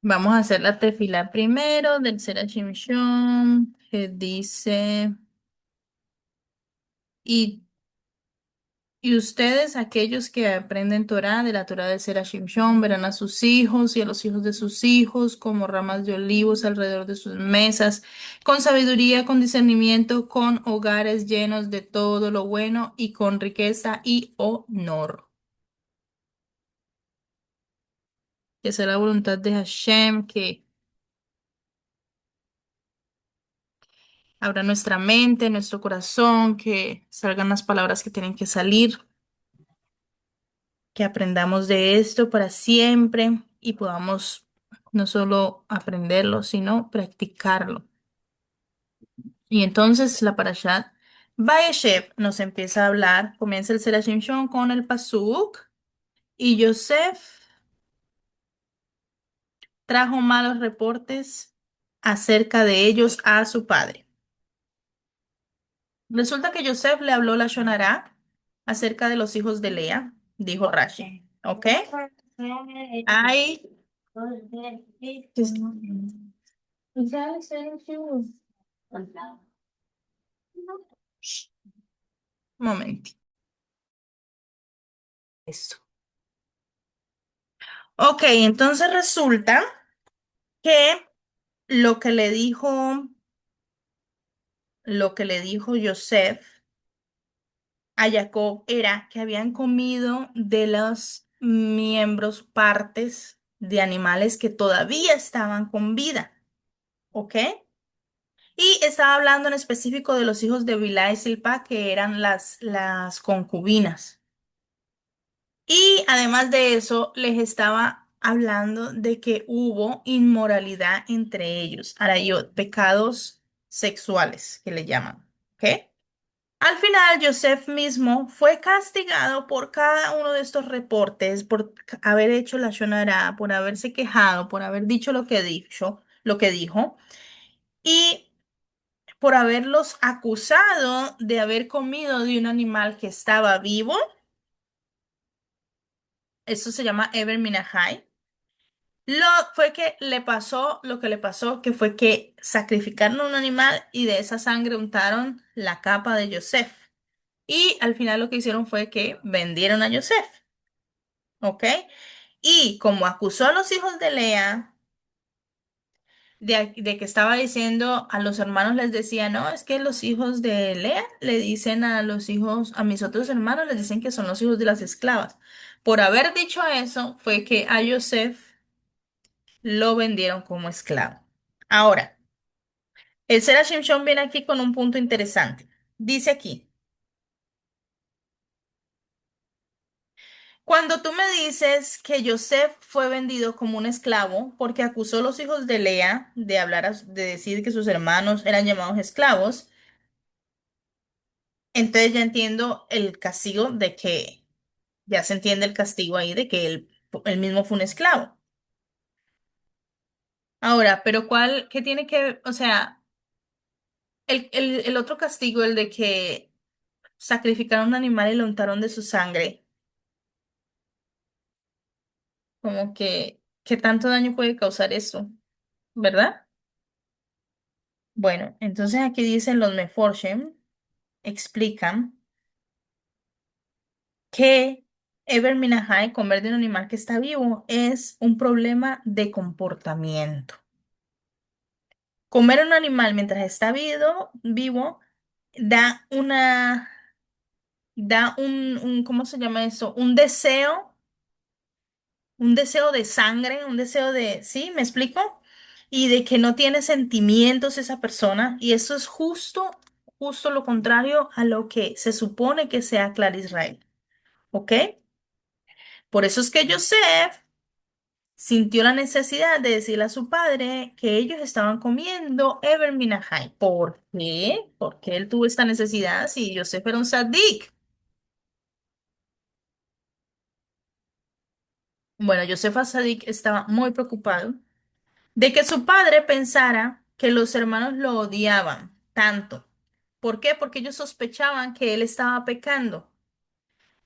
Vamos a hacer la tefila primero del Sera Shimshon, que dice, y, y ustedes, aquellos que aprenden Torah, de la Torah del Sera Shimshon, verán a sus hijos y a los hijos de sus hijos como ramas de olivos alrededor de sus mesas, con sabiduría, con discernimiento, con hogares llenos de todo lo bueno y con riqueza y honor. Que sea la voluntad de Hashem, que abra nuestra mente, nuestro corazón, que salgan las palabras que tienen que salir, que aprendamos de esto para siempre y podamos no solo aprenderlo, sino practicarlo. Y entonces la parashat Vayeshev nos empieza a hablar, comienza el Serashim Shon con el Pasuk, y Yosef trajo malos reportes acerca de ellos a su padre. Resulta que Yosef le habló la Shonará acerca de los hijos de Lea, dijo Rashi. ¿Ok? Hay. Un momento. Esto. Ok, entonces resulta que lo que le dijo, lo que le dijo Yosef a Jacob era que habían comido de los miembros, partes de animales que todavía estaban con vida. ¿Ok? Y estaba hablando en específico de los hijos de Bilá y Silpa, que eran las concubinas. Y además de eso, les estaba hablando de que hubo inmoralidad entre ellos, arayot, pecados sexuales, que le llaman. ¿Ok? Al final, Joseph mismo fue castigado por cada uno de estos reportes, por haber hecho la shonara, por haberse quejado, por haber dicho lo que dijo. Y por haberlos acusado de haber comido de un animal que estaba vivo. Eso se llama Eber Minahai. Lo fue que le pasó lo que le pasó, que fue que sacrificaron un animal y de esa sangre untaron la capa de Yosef. Y al final lo que hicieron fue que vendieron a Yosef, ¿ok? Y como acusó a los hijos de Lea, de que estaba diciendo a los hermanos, les decía, no, es que los hijos de Lea le dicen a los hijos, a mis otros hermanos les dicen que son los hijos de las esclavas. Por haber dicho eso, fue que a Yosef lo vendieron como esclavo. Ahora, el Sera Shimshon viene aquí con un punto interesante. Dice aquí, cuando tú me dices que Yosef fue vendido como un esclavo porque acusó a los hijos de Lea de hablar, de decir que sus hermanos eran llamados esclavos, entonces ya entiendo el castigo de que, ya se entiende el castigo ahí de que él mismo fue un esclavo. Ahora, pero ¿cuál, qué tiene que ver? O sea, el otro castigo, el de que sacrificaron un animal y lo untaron de su sangre, como que, ¿qué tanto daño puede causar eso? ¿Verdad? Bueno, entonces aquí dicen los Meforshim, explican que Eber Minahai, comer de un animal que está vivo, es un problema de comportamiento. Comer un animal mientras está vivo da ¿cómo se llama eso? Un deseo de sangre, un deseo de, ¿sí? ¿Me explico? Y de que no tiene sentimientos esa persona. Y eso es justo lo contrario a lo que se supone que sea Clar Israel. ¿Ok? Por eso es que Joseph sintió la necesidad de decirle a su padre que ellos estaban comiendo Eber Minahai. ¿Por qué? ¿Por qué él tuvo esta necesidad si Joseph era un sadik? Bueno, Joseph Sadik estaba muy preocupado de que su padre pensara que los hermanos lo odiaban tanto. ¿Por qué? Porque ellos sospechaban que él estaba pecando.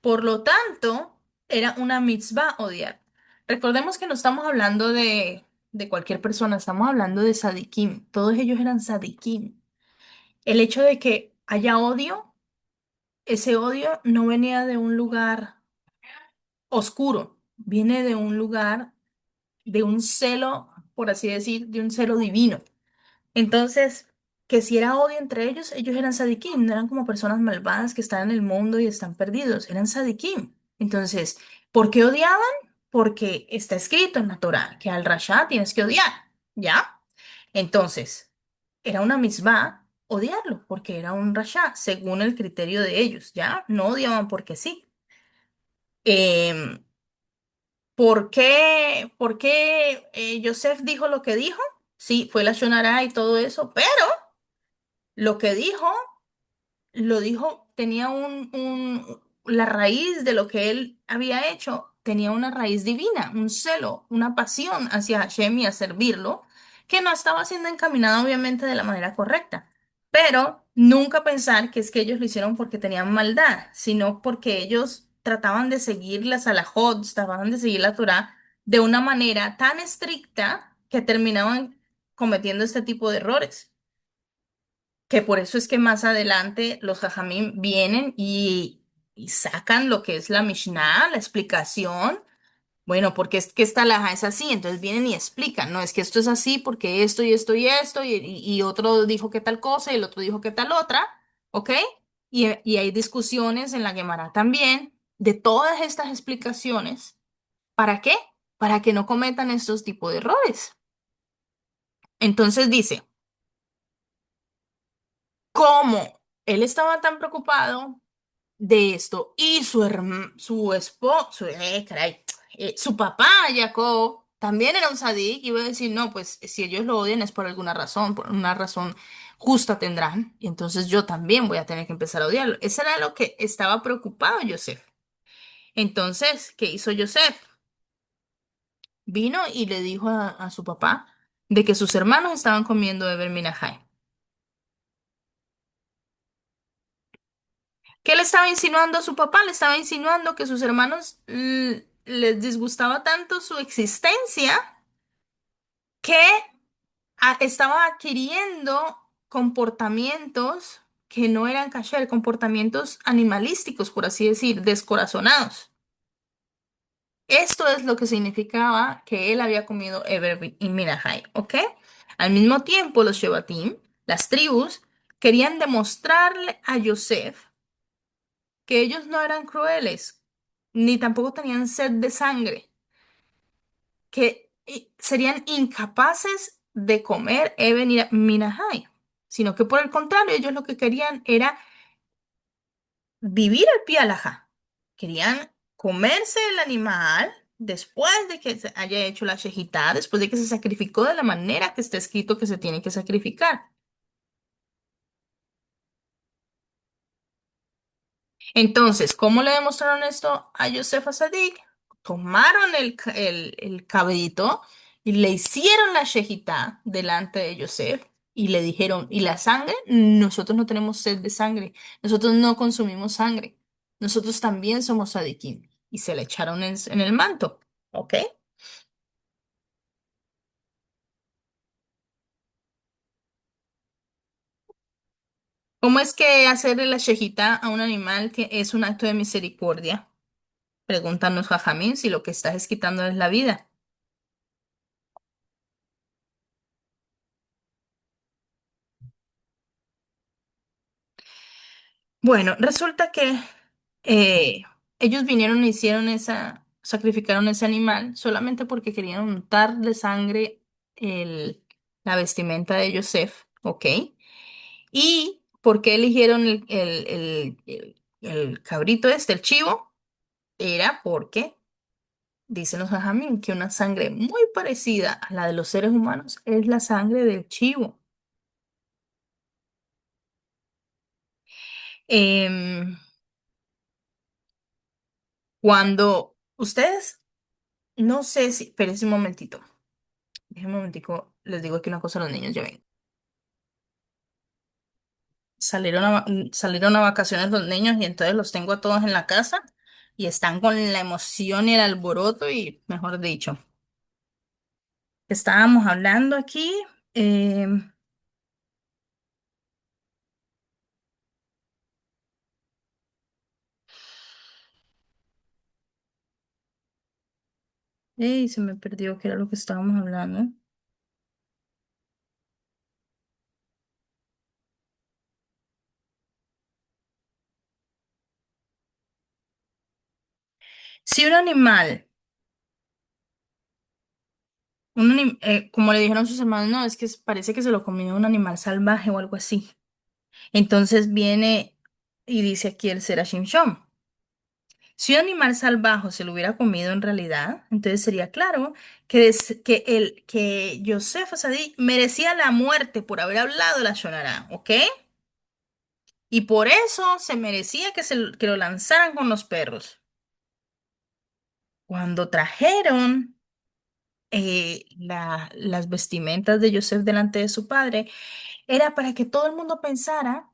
Por lo tanto, era una mitzvah odiar. Recordemos que no estamos hablando de cualquier persona, estamos hablando de sadiquim, todos ellos eran sadiquim. El hecho de que haya odio, ese odio no venía de un lugar oscuro, viene de un lugar, de un celo, por así decir, de un celo divino. Entonces, que si era odio entre ellos, ellos eran sadiquim, no eran como personas malvadas que están en el mundo y están perdidos, eran sadiquim. Entonces, ¿por qué odiaban? Porque está escrito en la Torá que al rasha tienes que odiar, ¿ya? Entonces, era una misbah odiarlo, porque era un rasha, según el criterio de ellos, ¿ya? No odiaban porque sí. Em, ¿por qué Yosef dijo lo que dijo? Sí, fue la Shonará y todo eso, pero lo que dijo, lo dijo, tenía la raíz de lo que él había hecho, tenía una raíz divina, un celo, una pasión hacia Hashem y a servirlo, que no estaba siendo encaminada obviamente de la manera correcta. Pero nunca pensar que es que ellos lo hicieron porque tenían maldad, sino porque ellos trataban de seguir las alajot, trataban de seguir la Torá de una manera tan estricta que terminaban cometiendo este tipo de errores, que por eso es que más adelante los jajamim vienen y sacan lo que es la Mishnah, la explicación. Bueno, porque es que esta laja es así, entonces vienen y explican, no es que esto es así porque esto y esto y esto, y otro dijo que tal cosa y el otro dijo que tal otra, ¿ok? Y hay discusiones en la Gemara también de todas estas explicaciones. ¿Para qué? Para que no cometan estos tipos de errores. Entonces dice, ¿cómo él estaba tan preocupado de esto? Y su esposo, caray, su papá, Jacob, también era un sadik, y iba a decir, no, pues si ellos lo odian es por alguna razón, por una razón justa tendrán, y entonces yo también voy a tener que empezar a odiarlo. Eso era lo que estaba preocupado Yosef. Entonces, ¿qué hizo Yosef? Vino y le dijo a su papá de que sus hermanos estaban comiendo Eber Minahai. ¿Qué le estaba insinuando a su papá? Le estaba insinuando que sus hermanos les disgustaba tanto su existencia que estaba adquiriendo comportamientos que no eran kasher, comportamientos animalísticos, por así decir, descorazonados. Esto es lo que significaba que él había comido Eber y Minahai, ¿ok? Al mismo tiempo, los Shevatim, las tribus, querían demostrarle a Yosef que ellos no eran crueles, ni tampoco tenían sed de sangre, que serían incapaces de comer Eben y Minahai, sino que por el contrario, ellos lo que querían era vivir al pie alajá. Querían comerse el animal después de que se haya hecho la shejitá, después de que se sacrificó de la manera que está escrito que se tiene que sacrificar. Entonces, ¿cómo le demostraron esto a Yosef Sadik? Tomaron el cabellito y le hicieron la shejitá delante de Yosef y le dijeron, ¿y la sangre? Nosotros no tenemos sed de sangre, nosotros no consumimos sangre, nosotros también somos sadiquín. Y se le echaron en el manto, ¿ok? ¿Cómo es que hacerle la shejitá a un animal que es un acto de misericordia? Pregúntanos, Jajamín, si lo que estás es quitando es la vida. Bueno, resulta que eh, ellos vinieron e hicieron sacrificaron ese animal solamente porque querían untar de sangre la vestimenta de Yosef, ¿ok? ¿Y por qué eligieron el cabrito este, el chivo? Era porque, dicen los jajamín, que una sangre muy parecida a la de los seres humanos es la sangre del chivo. Em, cuando ustedes, no sé si, espérense un momentito. Déjenme un momentico, les digo aquí una cosa a los niños, ya ven. Salieron a vacaciones los niños y entonces los tengo a todos en la casa y están con la emoción y el alboroto y, mejor dicho, Estábamos hablando aquí. eh, se me perdió qué era lo que estábamos hablando. Si un animal, como le dijeron sus hermanos, no, es que parece que se lo comió un animal salvaje o algo así. Entonces viene y dice aquí el Serashim Shom. Si un animal salvaje se lo hubiera comido en realidad, entonces sería claro que Yosef Asadi merecía la muerte por haber hablado la Shonara, ¿ok? Y por eso se merecía que lo lanzaran con los perros. Cuando trajeron las vestimentas de Yosef delante de su padre, era para que todo el mundo pensara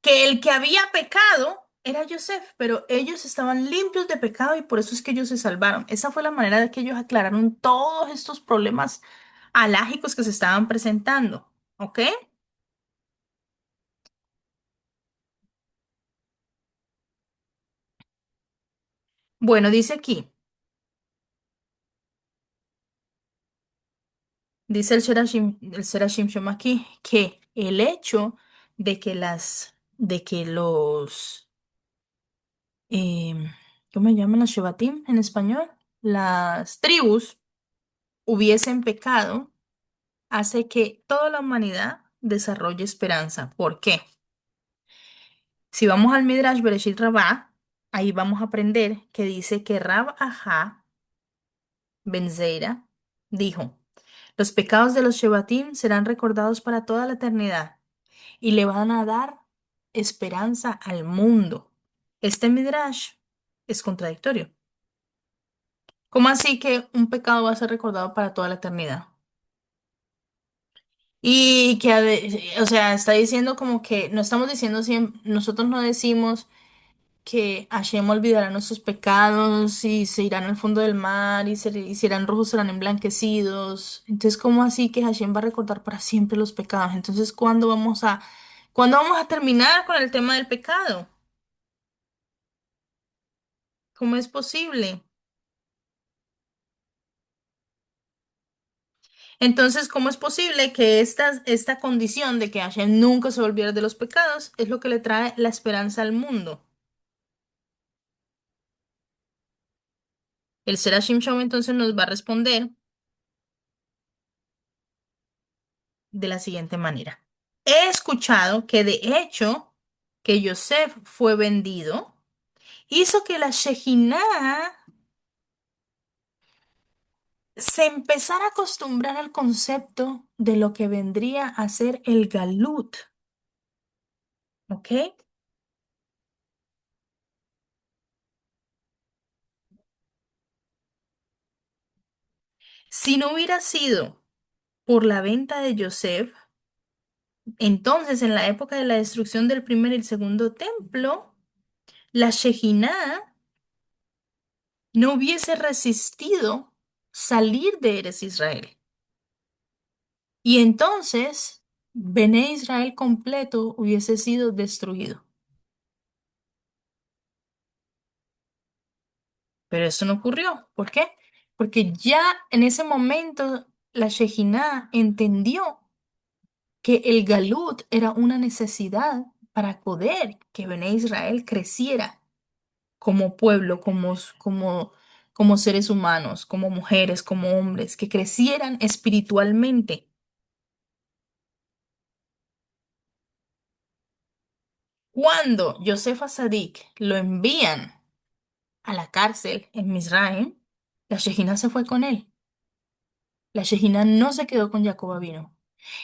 que el que había pecado era Yosef, pero ellos estaban limpios de pecado y por eso es que ellos se salvaron. Esa fue la manera de que ellos aclararon todos estos problemas alágicos que se estaban presentando, ¿ok? Bueno, dice aquí, dice el Serashim Shom aquí, que el hecho de que em, ¿cómo se llaman las Shevatim en español? Las tribus hubiesen pecado hace que toda la humanidad desarrolle esperanza. ¿Por qué? Si vamos al Midrash Bereshit Rabbah, ahí vamos a aprender que dice que Rab Ajá Ben Zeira dijo, los pecados de los Shevatim serán recordados para toda la eternidad y le van a dar esperanza al mundo. Este Midrash es contradictorio. ¿Cómo así que un pecado va a ser recordado para toda la eternidad? Y que, o sea, está diciendo como que no estamos diciendo siempre, nosotros no decimos que Hashem olvidará nuestros pecados y se irán al fondo del mar y serán rojos, serán emblanquecidos. Entonces, ¿cómo así que Hashem va a recordar para siempre los pecados? Entonces, cuándo vamos a terminar con el tema del pecado? ¿Cómo es posible? Entonces, ¿cómo es posible que esta condición de que Hashem nunca se olvide de los pecados es lo que le trae la esperanza al mundo? El Serashim Show entonces nos va a responder de la siguiente manera. He escuchado que de hecho que Yosef fue vendido hizo que la Shejiná se empezara a acostumbrar al concepto de lo que vendría a ser el Galut, ¿ok? Si no hubiera sido por la venta de Yosef, entonces en la época de la destrucción del primer y el segundo templo, la Shejiná no hubiese resistido salir de Eres Israel. Y entonces, Bené Israel completo hubiese sido destruido. Pero eso no ocurrió. ¿Por qué? Porque ya en ese momento la Shejiná entendió que el Galut era una necesidad para poder que Bené Israel creciera como pueblo, como seres humanos, como mujeres, como hombres, que crecieran espiritualmente. Cuando Josefa Sadik lo envían a la cárcel en Mizraim, la Shejina se fue con él. La Shejina no se quedó con Jacob vino.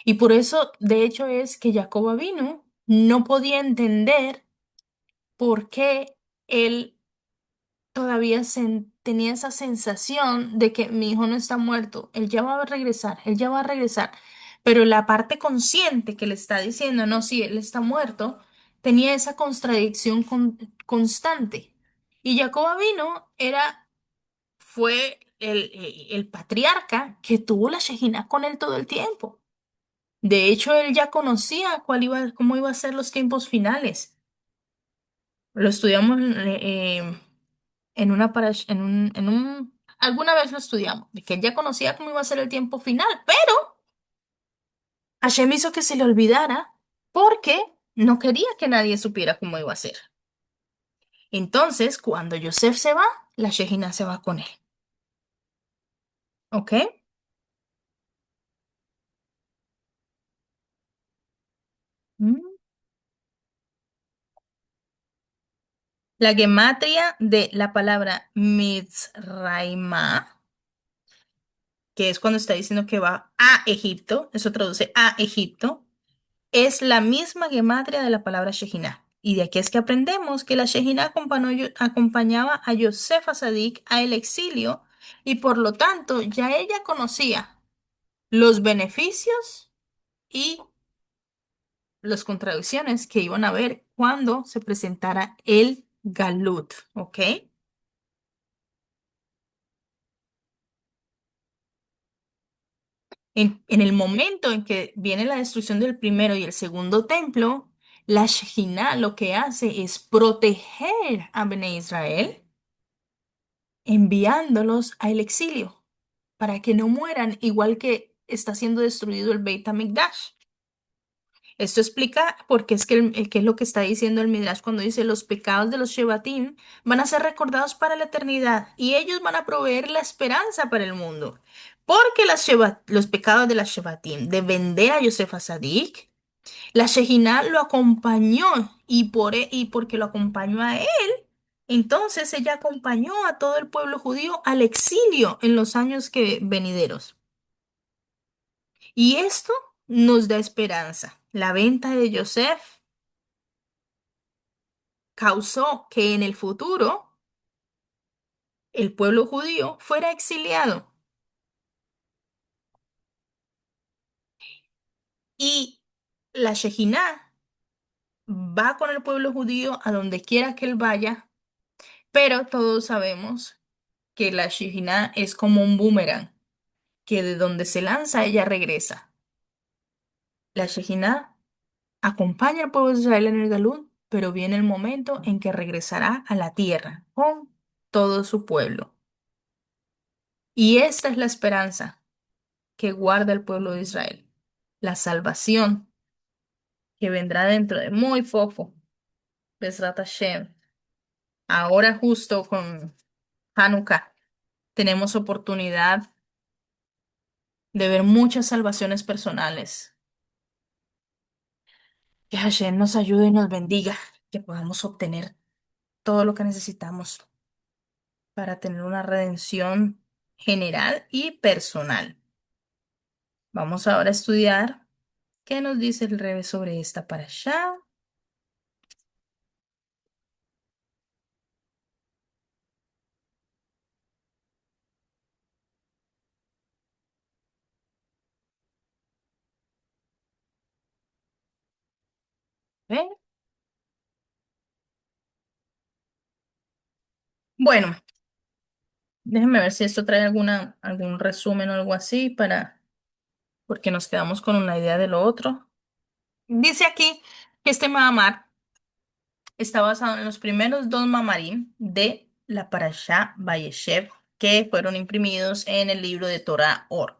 Y por eso, de hecho, es que Jacob vino no podía entender por qué él todavía tenía esa sensación de que mi hijo no está muerto, él ya va a regresar, él ya va a regresar. Pero la parte consciente que le está diciendo, no, sí, él está muerto, tenía esa contradicción constante. Y Jacob vino fue el patriarca que tuvo la Shejina con él todo el tiempo. De hecho, él ya conocía cómo iba a ser los tiempos finales. Lo estudiamos en una alguna vez lo estudiamos, de que él ya conocía cómo iba a ser el tiempo final, pero Hashem hizo que se le olvidara porque no quería que nadie supiera cómo iba a ser. Entonces, cuando Yosef se va, la Shejina se va con él. ¿Ok? Mm. La gematria de la palabra Mizraima, que es cuando está diciendo que va a Egipto, eso traduce a Egipto, es la misma gematria de la palabra Shejina. Y de aquí es que aprendemos que la Shejina acompañaba a Yosef Sadik a el exilio y por lo tanto ya ella conocía los beneficios y las contradicciones que iban a haber cuando se presentara el Galut, ¿ok? En el momento en que viene la destrucción del primero y el segundo templo, la Shejina lo que hace es proteger a Bene Israel, enviándolos al exilio para que no mueran igual que está siendo destruido el Beit HaMikdash. Esto explica por qué es que qué es lo que está diciendo el Midrash cuando dice los pecados de los Shevatim van a ser recordados para la eternidad y ellos van a proveer la esperanza para el mundo. Porque los pecados de las Shevatim de vender a Yosef Sadik, la Shejina lo acompañó y porque lo acompañó a él, entonces ella acompañó a todo el pueblo judío al exilio en los años que venideros. Y esto nos da esperanza. La venta de Yosef causó que en el futuro el pueblo judío fuera exiliado y la Shejina va con el pueblo judío a donde quiera que él vaya, pero todos sabemos que la Shejina es como un boomerang, que de donde se lanza ella regresa. La Shejina acompaña al pueblo de Israel en el Galún, pero viene el momento en que regresará a la tierra con todo su pueblo. Y esta es la esperanza que guarda el pueblo de Israel, la salvación que vendrá dentro de muy poco, Besrat Hashem. Ahora justo con Hanukkah tenemos oportunidad de ver muchas salvaciones personales. Que Hashem nos ayude y nos bendiga, que podamos obtener todo lo que necesitamos para tener una redención general y personal. Vamos ahora a estudiar qué nos dice el Rebe sobre esta parashá. ¿Ve? Bueno, déjenme ver si esto trae algún resumen o algo así porque nos quedamos con una idea de lo otro. Dice aquí que este Mahamar está basado en los primeros dos Mamarim de la Parashá Vayeshev que fueron imprimidos en el libro de Torah Or.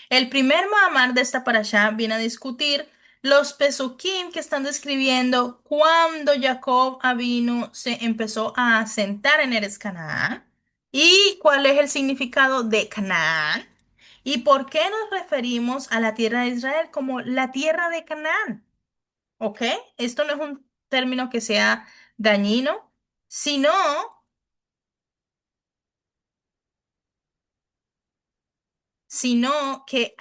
El primer Mahamar de esta Parashá viene a discutir los Pesukim que están describiendo cuando Jacob Avinu se empezó a asentar en Eretz Canaán y cuál es el significado de Canaán y por qué nos referimos a la tierra de Israel como la tierra de Canaán. ¿Ok? Esto no es un término que sea dañino, sino, sino que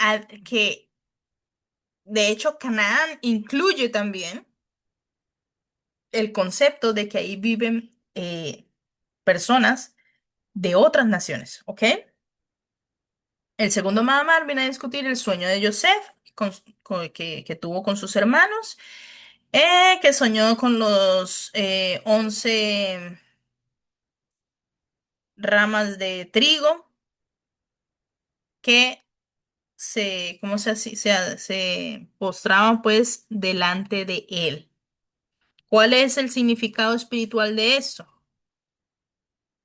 de hecho Canaán incluye también el concepto de que ahí viven personas de otras naciones. ¿Ok? El segundo Mahamar viene a discutir el sueño de Yosef que tuvo con sus hermanos, que soñó con los 11 ramas de trigo que ¿cómo se postraban pues delante de él. ¿Cuál es el significado espiritual de eso?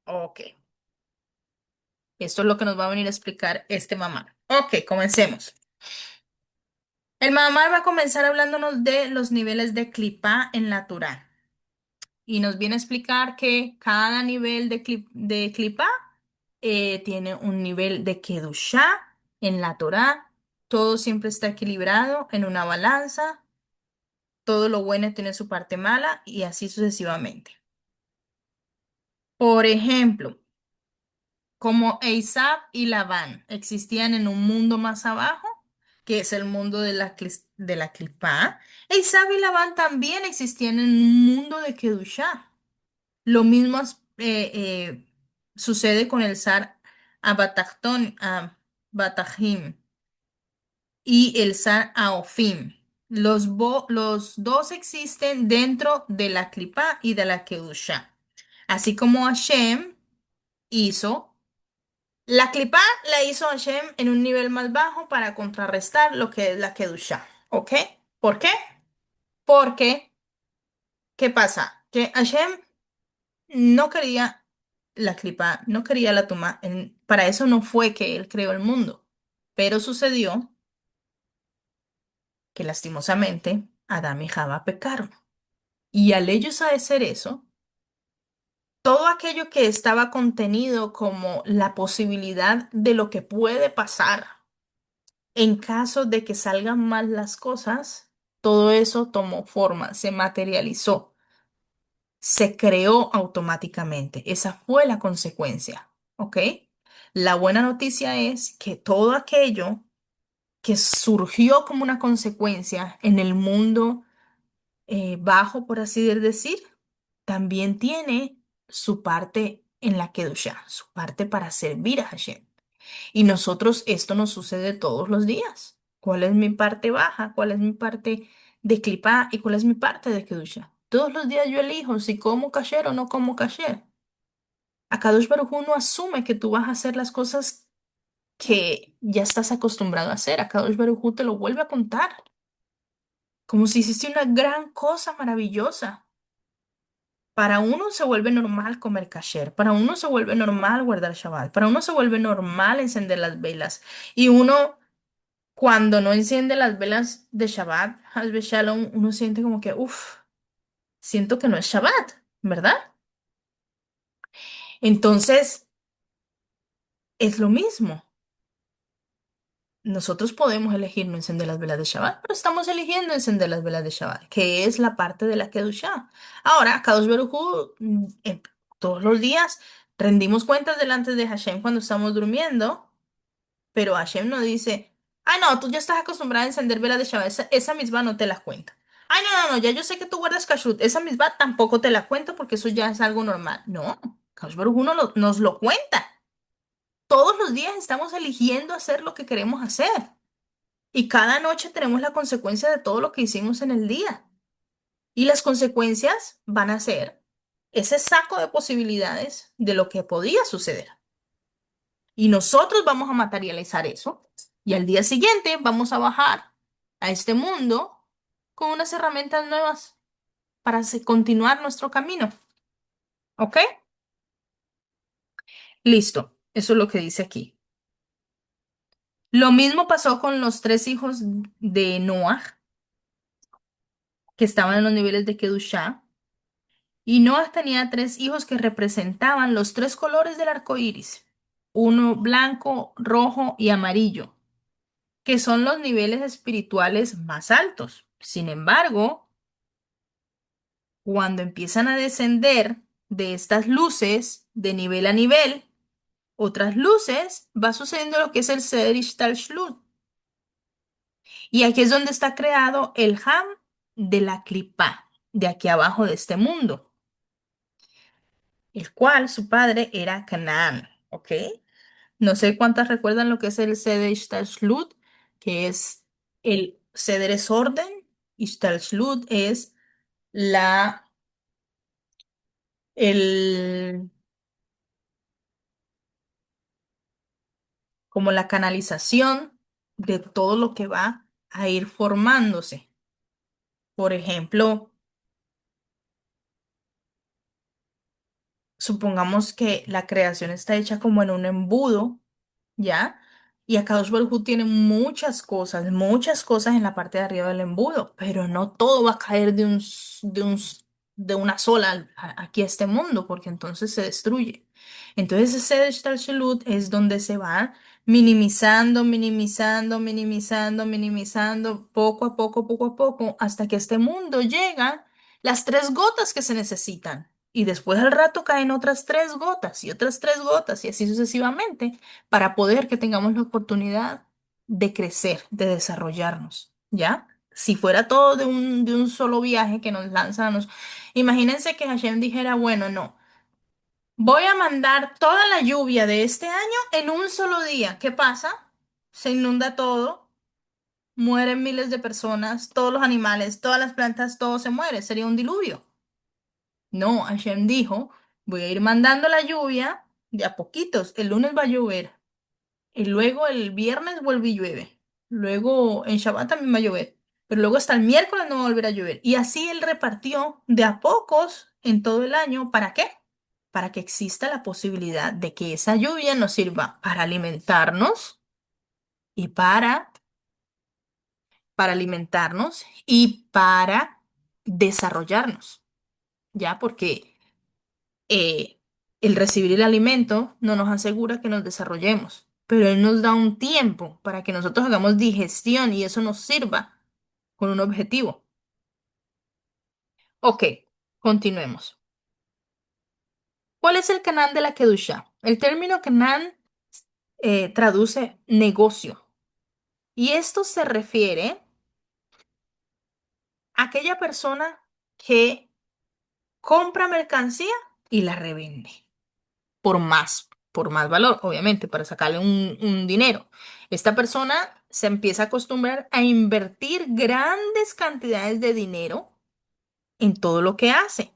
Ok, esto es lo que nos va a venir a explicar este mamá. Ok, comencemos. El mamá va a comenzar hablándonos de los niveles de clipá en la Torá y nos viene a explicar que cada nivel de clipá tiene un nivel de kedushá en la Torá. Todo siempre está equilibrado en una balanza. Todo lo bueno tiene su parte mala y así sucesivamente. Por ejemplo, como Eisab y Labán existían en un mundo más abajo, que es el mundo de la Clipá, Eisab y Labán también existían en un mundo de Kedushá. Lo mismo sucede con el zar Abatahim y el zar Aofim. Los dos existen dentro de la Clipá y de la Kedusha. Así como Hashem hizo, la Clipá la hizo Hashem en un nivel más bajo para contrarrestar lo que es la Kedusha. ¿Ok? ¿Por qué? Porque, ¿qué pasa? Que Hashem no quería la Clipá, no quería la Tumá. Para eso no fue que él creó el mundo. Pero sucedió que lastimosamente Adán y Java pecaron. Y al ellos hacer eso, todo aquello que estaba contenido como la posibilidad de lo que puede pasar en caso de que salgan mal las cosas, todo eso tomó forma, se materializó, se creó automáticamente. Esa fue la consecuencia, ¿ok? La buena noticia es que todo aquello que surgió como una consecuencia en el mundo bajo, por así decir, también tiene su parte en la Kedusha, su parte para servir a Hashem. Y nosotros esto nos sucede todos los días. ¿Cuál es mi parte baja? ¿Cuál es mi parte de clipá? ¿Y cuál es mi parte de Kedusha? Todos los días yo elijo si como kasher o no como kasher. Akadosh Baruj Hu no asume que tú vas a hacer las cosas que ya estás acostumbrado a hacer. Akadosh Baruj Hu te lo vuelve a contar, como si hiciste una gran cosa maravillosa. Para uno se vuelve normal comer kasher, para uno se vuelve normal guardar Shabbat, para uno se vuelve normal encender las velas. Y uno, cuando no enciende las velas de Shabbat, Hasbe Shalom, uno siente como que, uff, siento que no es Shabbat, ¿verdad? Entonces, es lo mismo. Nosotros podemos elegir no encender las velas de Shabbat, pero estamos eligiendo encender las velas de Shabbat, que es la parte de la Kedushá. Ahora, Kadosh Baruj Hu, todos los días rendimos cuentas delante de Hashem cuando estamos durmiendo, pero Hashem no dice, ay no, tú ya estás acostumbrada a encender velas de Shabbat, esa misma no te la cuento. Ay no, no, no, ya yo sé que tú guardas kashrut, esa misma tampoco te la cuento porque eso ya es algo normal. No, Kadosh Baruj Hu nos lo cuenta. Todos los días estamos eligiendo hacer lo que queremos hacer. Y cada noche tenemos la consecuencia de todo lo que hicimos en el día. Y las consecuencias van a ser ese saco de posibilidades de lo que podía suceder. Y nosotros vamos a materializar eso. Y al día siguiente vamos a bajar a este mundo con unas herramientas nuevas para continuar nuestro camino. ¿Ok? Listo. Eso es lo que dice aquí. Lo mismo pasó con los tres hijos de Noah, que estaban en los niveles de Kedushá. Y Noah tenía tres hijos que representaban los tres colores del arco iris, uno blanco, rojo y amarillo, que son los niveles espirituales más altos. Sin embargo, cuando empiezan a descender de estas luces de nivel a nivel, otras luces, va sucediendo lo que es el Seder Ishtalshlut. Y aquí es donde está creado el Ham de la Clipá, de aquí abajo de este mundo, el cual su padre era Canaán. ¿Ok? No sé cuántas recuerdan lo que es el Seder Ishtalshlut, que es el Seder es orden, Ishtalshlut es la, el, como la canalización de todo lo que va a ir formándose. Por ejemplo, supongamos que la creación está hecha como en un embudo, ¿ya? Y Akadosh Baruj Hu tiene muchas cosas en la parte de arriba del embudo, pero no todo va a caer de una sola aquí a este mundo, porque entonces se destruye. Entonces ese Shtalshelut es donde se va minimizando, poco a poco, hasta que este mundo llega las tres gotas que se necesitan. Y después al rato caen otras tres gotas y otras tres gotas y así sucesivamente para poder que tengamos la oportunidad de crecer, de desarrollarnos, ¿ya? Si fuera todo de un solo viaje que nos lanza a imagínense que Hashem dijera, bueno, no, voy a mandar toda la lluvia de este año en un solo día. ¿Qué pasa? Se inunda todo, mueren miles de personas, todos los animales, todas las plantas, todo se muere, sería un diluvio. No, Hashem dijo, voy a ir mandando la lluvia de a poquitos. El lunes va a llover, y luego el viernes vuelve y llueve. Luego en Shabbat también va a llover. Pero luego hasta el miércoles no va a volver a llover. Y así él repartió de a pocos en todo el año. ¿Para qué? Para que exista la posibilidad de que esa lluvia nos sirva para alimentarnos y para alimentarnos y para desarrollarnos. ¿Ya? Porque el recibir el alimento no nos asegura que nos desarrollemos, pero Él nos da un tiempo para que nosotros hagamos digestión y eso nos sirva con un objetivo. Ok, continuemos. ¿Cuál es el canal de la Kedusha? El término canal traduce negocio y esto se refiere a aquella persona que compra mercancía y la revende. Por más valor, obviamente, para sacarle un dinero. Esta persona se empieza a acostumbrar a invertir grandes cantidades de dinero en todo lo que hace.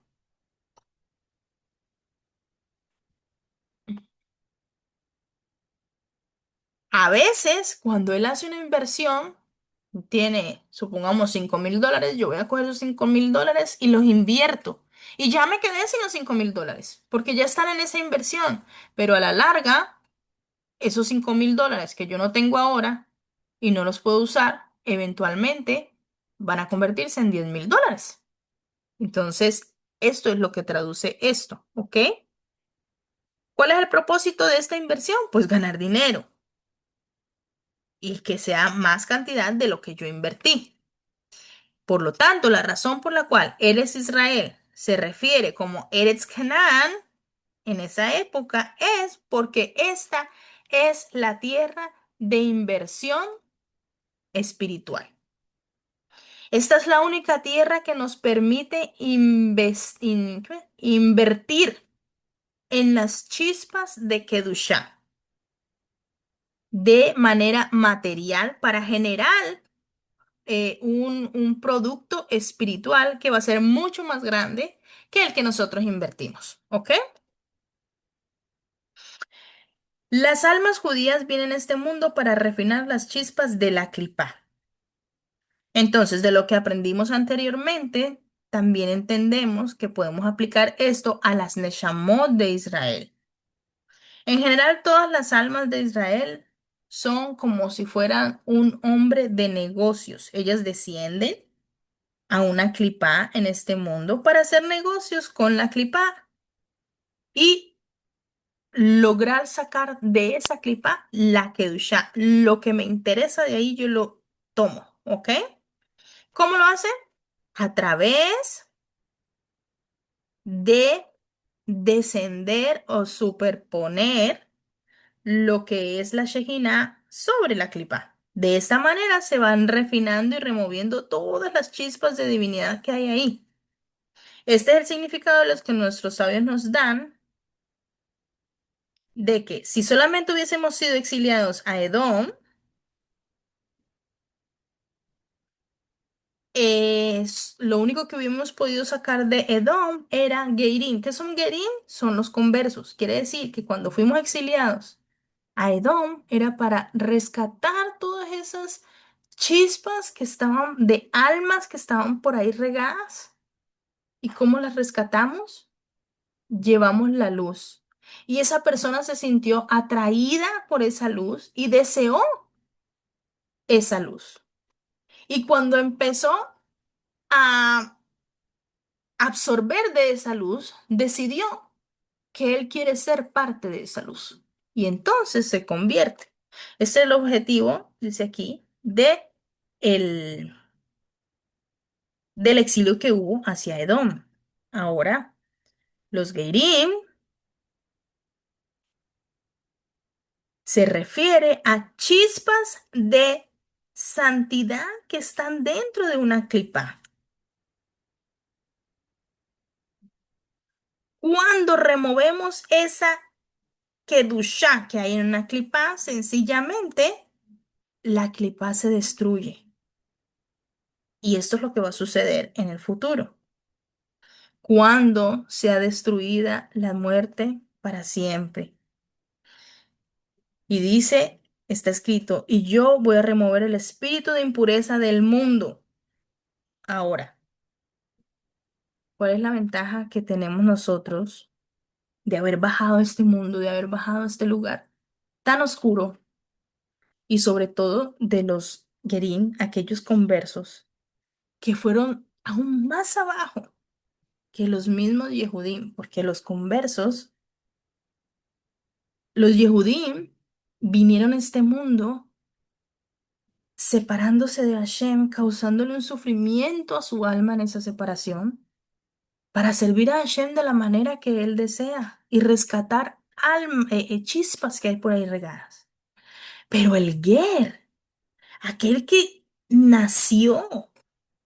A veces, cuando él hace una inversión, tiene, supongamos, $5.000, yo voy a coger esos $5.000 y los invierto. Y ya me quedé sin los $5.000, porque ya están en esa inversión. Pero a la larga, esos $5.000 que yo no tengo ahora y no los puedo usar, eventualmente van a convertirse en $10.000. Entonces, esto es lo que traduce esto, ¿ok? ¿Cuál es el propósito de esta inversión? Pues ganar dinero y que sea más cantidad de lo que yo invertí. Por lo tanto, la razón por la cual Eretz Israel se refiere como Eretz Canaán en esa época es porque esta es la tierra de inversión espiritual. Esta es la única tierra que nos permite invertir en las chispas de Kedushá de manera material para generar un producto espiritual que va a ser mucho más grande que el que nosotros invertimos. ¿Ok? Las almas judías vienen a este mundo para refinar las chispas de la clipa. Entonces, de lo que aprendimos anteriormente, también entendemos que podemos aplicar esto a las Neshamot de Israel. En general, todas las almas de Israel son como si fueran un hombre de negocios. Ellas descienden a una clipá en este mundo para hacer negocios con la clipá y lograr sacar de esa clipá la kedusha. Lo que me interesa de ahí yo lo tomo, ¿ok? ¿Cómo lo hacen? A través de descender o superponer lo que es la Shejina sobre la clipa. De esta manera se van refinando y removiendo todas las chispas de divinidad que hay ahí. Este es el significado de los que nuestros sabios nos dan de que si solamente hubiésemos sido exiliados a Edom, lo único que hubiéramos podido sacar de Edom era Geirim. ¿Qué son Geirim? Son los conversos. Quiere decir que cuando fuimos exiliados a Edom era para rescatar todas esas chispas que estaban de almas que estaban por ahí regadas. ¿Y cómo las rescatamos? Llevamos la luz. Y esa persona se sintió atraída por esa luz y deseó esa luz. Y cuando empezó a absorber de esa luz, decidió que él quiere ser parte de esa luz. Y entonces se convierte. Ese es el objetivo, dice aquí, el, del exilio que hubo hacia Edom. Ahora, los Geirim se refiere a chispas de santidad que están dentro de una clipa. Cuando removemos esa kedushá que hay en una clipa, sencillamente la clipa se destruye. Y esto es lo que va a suceder en el futuro, cuando sea destruida la muerte para siempre. Y dice, está escrito, y yo voy a remover el espíritu de impureza del mundo. Ahora, ¿cuál es la ventaja que tenemos nosotros de haber bajado a este mundo, de haber bajado a este lugar tan oscuro y sobre todo de los Gerín, aquellos conversos que fueron aún más abajo que los mismos Yehudim, porque los Yehudim vinieron a este mundo separándose de Hashem, causándole un sufrimiento a su alma en esa separación, para servir a Hashem de la manera que él desea y rescatar chispas que hay por ahí regadas. Pero el Ger, aquel que nació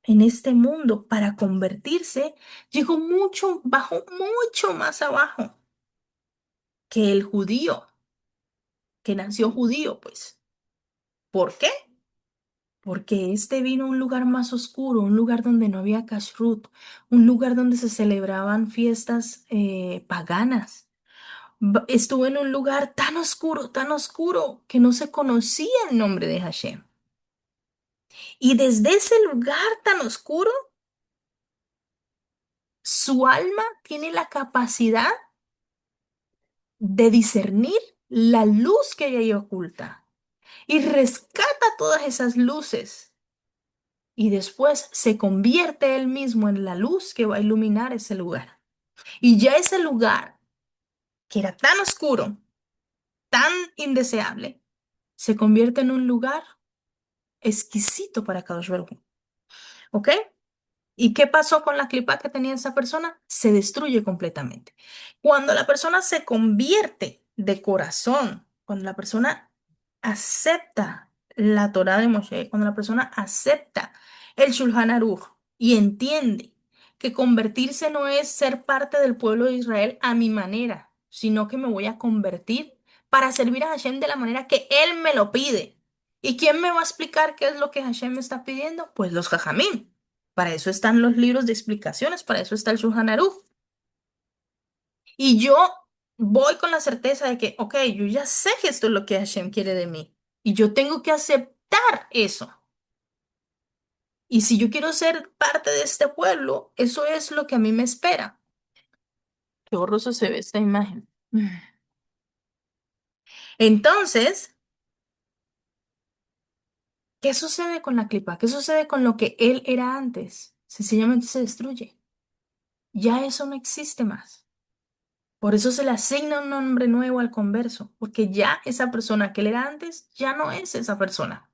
en este mundo para convertirse, llegó mucho, bajó mucho más abajo que el judío, que nació judío, pues. ¿Por qué? Porque este vino a un lugar más oscuro, un lugar donde no había kashrut, un lugar donde se celebraban fiestas paganas. Estuvo en un lugar tan oscuro, que no se conocía el nombre de Hashem. Y desde ese lugar tan oscuro, su alma tiene la capacidad de discernir la luz que hay ahí oculta y rescata todas esas luces y después se convierte él mismo en la luz que va a iluminar ese lugar. Y ya ese lugar, que era tan oscuro, tan indeseable, se convierte en un lugar exquisito para Kadosh Baruj Hu. ¿Ok? ¿Y qué pasó con la clipa que tenía esa persona? Se destruye completamente. Cuando la persona se convierte de corazón, cuando la persona acepta la Torá de Moshe, cuando la persona acepta el Shulchan Aruch y entiende que convertirse no es ser parte del pueblo de Israel a mi manera, sino que me voy a convertir para servir a Hashem de la manera que Él me lo pide. ¿Y quién me va a explicar qué es lo que Hashem me está pidiendo? Pues los Jajamim. Para eso están los libros de explicaciones, para eso está el Shulchan Aruch. Y yo voy con la certeza de que, ok, yo ya sé que esto es lo que Hashem quiere de mí. Y yo tengo que aceptar eso. Y si yo quiero ser parte de este pueblo, eso es lo que a mí me espera. Qué borroso se ve esta imagen. Entonces, ¿qué sucede con la clipa? ¿Qué sucede con lo que él era antes? Sencillamente se destruye. Ya eso no existe más. Por eso se le asigna un nombre nuevo al converso, porque ya esa persona que él era antes ya no es esa persona.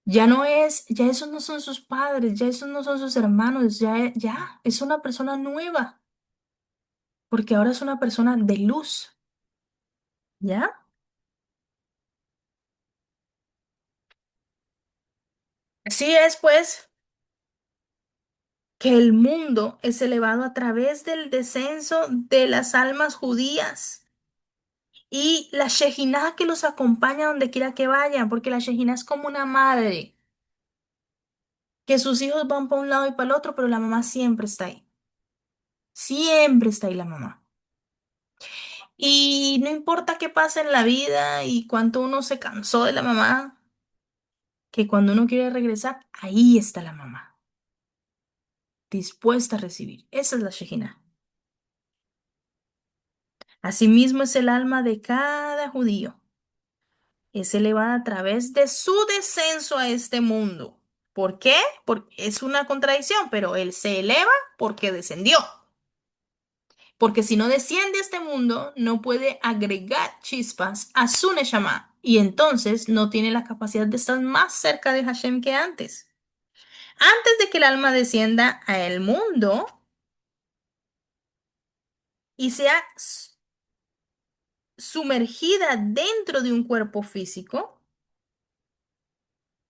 Ya no es, ya esos no son sus padres, ya esos no son sus hermanos, ya es una persona nueva, porque ahora es una persona de luz, ¿ya? Así es, pues, que el mundo es elevado a través del descenso de las almas judías y la Shejinah que los acompaña donde quiera que vayan, porque la Shejinah es como una madre, que sus hijos van para un lado y para el otro, pero la mamá siempre está ahí. Siempre está ahí la mamá. Y no importa qué pase en la vida y cuánto uno se cansó de la mamá, que cuando uno quiere regresar, ahí está la mamá, dispuesta a recibir. Esa es la Shejina. Asimismo es el alma de cada judío. Es elevada a través de su descenso a este mundo. ¿Por qué? Porque es una contradicción, pero él se eleva porque descendió. Porque si no desciende a este mundo, no puede agregar chispas a su Neshama. Y entonces no tiene la capacidad de estar más cerca de Hashem que antes. Antes de que el alma descienda a el mundo y sea sumergida dentro de un cuerpo físico,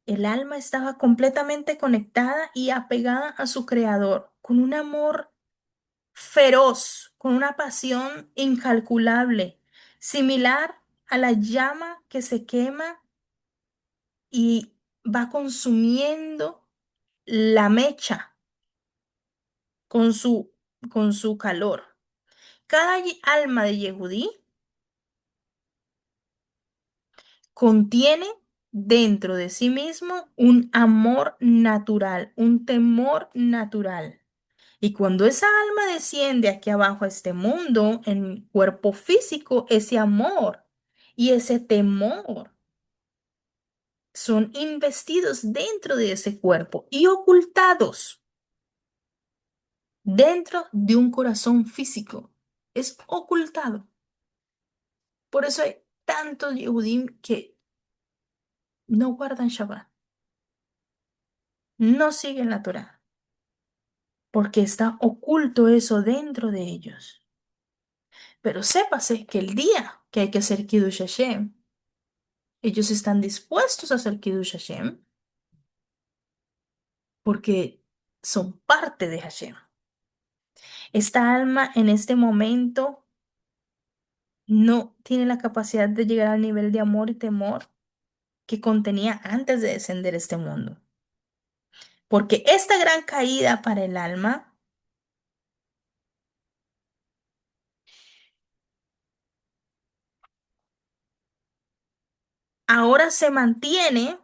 el alma estaba completamente conectada y apegada a su creador, con un amor feroz, con una pasión incalculable, similar a la llama que se quema y va consumiendo la mecha con con su calor. Cada alma de Yehudí contiene dentro de sí mismo un amor natural, un temor natural. Y cuando esa alma desciende aquí abajo a este mundo, en cuerpo físico, ese amor y ese temor son investidos dentro de ese cuerpo y ocultados dentro de un corazón físico. Es ocultado. Por eso hay tantos Yehudim que no guardan Shabbat, no siguen la Torah, porque está oculto eso dentro de ellos. Pero sépase que el día que hay que hacer Kiddush Hashem, ellos están dispuestos a hacer Kiddush Hashem porque son parte de Hashem. Esta alma en este momento no tiene la capacidad de llegar al nivel de amor y temor que contenía antes de descender a este mundo. Porque esta gran caída para el alma ahora se mantiene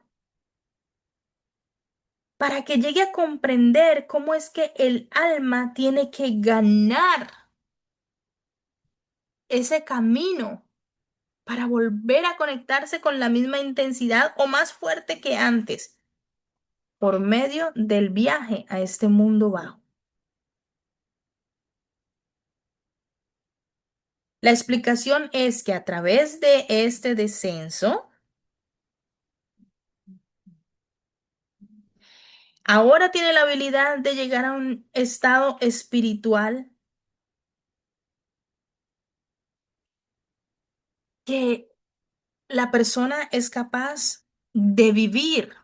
para que llegue a comprender cómo es que el alma tiene que ganar ese camino para volver a conectarse con la misma intensidad o más fuerte que antes por medio del viaje a este mundo bajo. La explicación es que a través de este descenso, ahora tiene la habilidad de llegar a un estado espiritual que la persona es capaz de vivir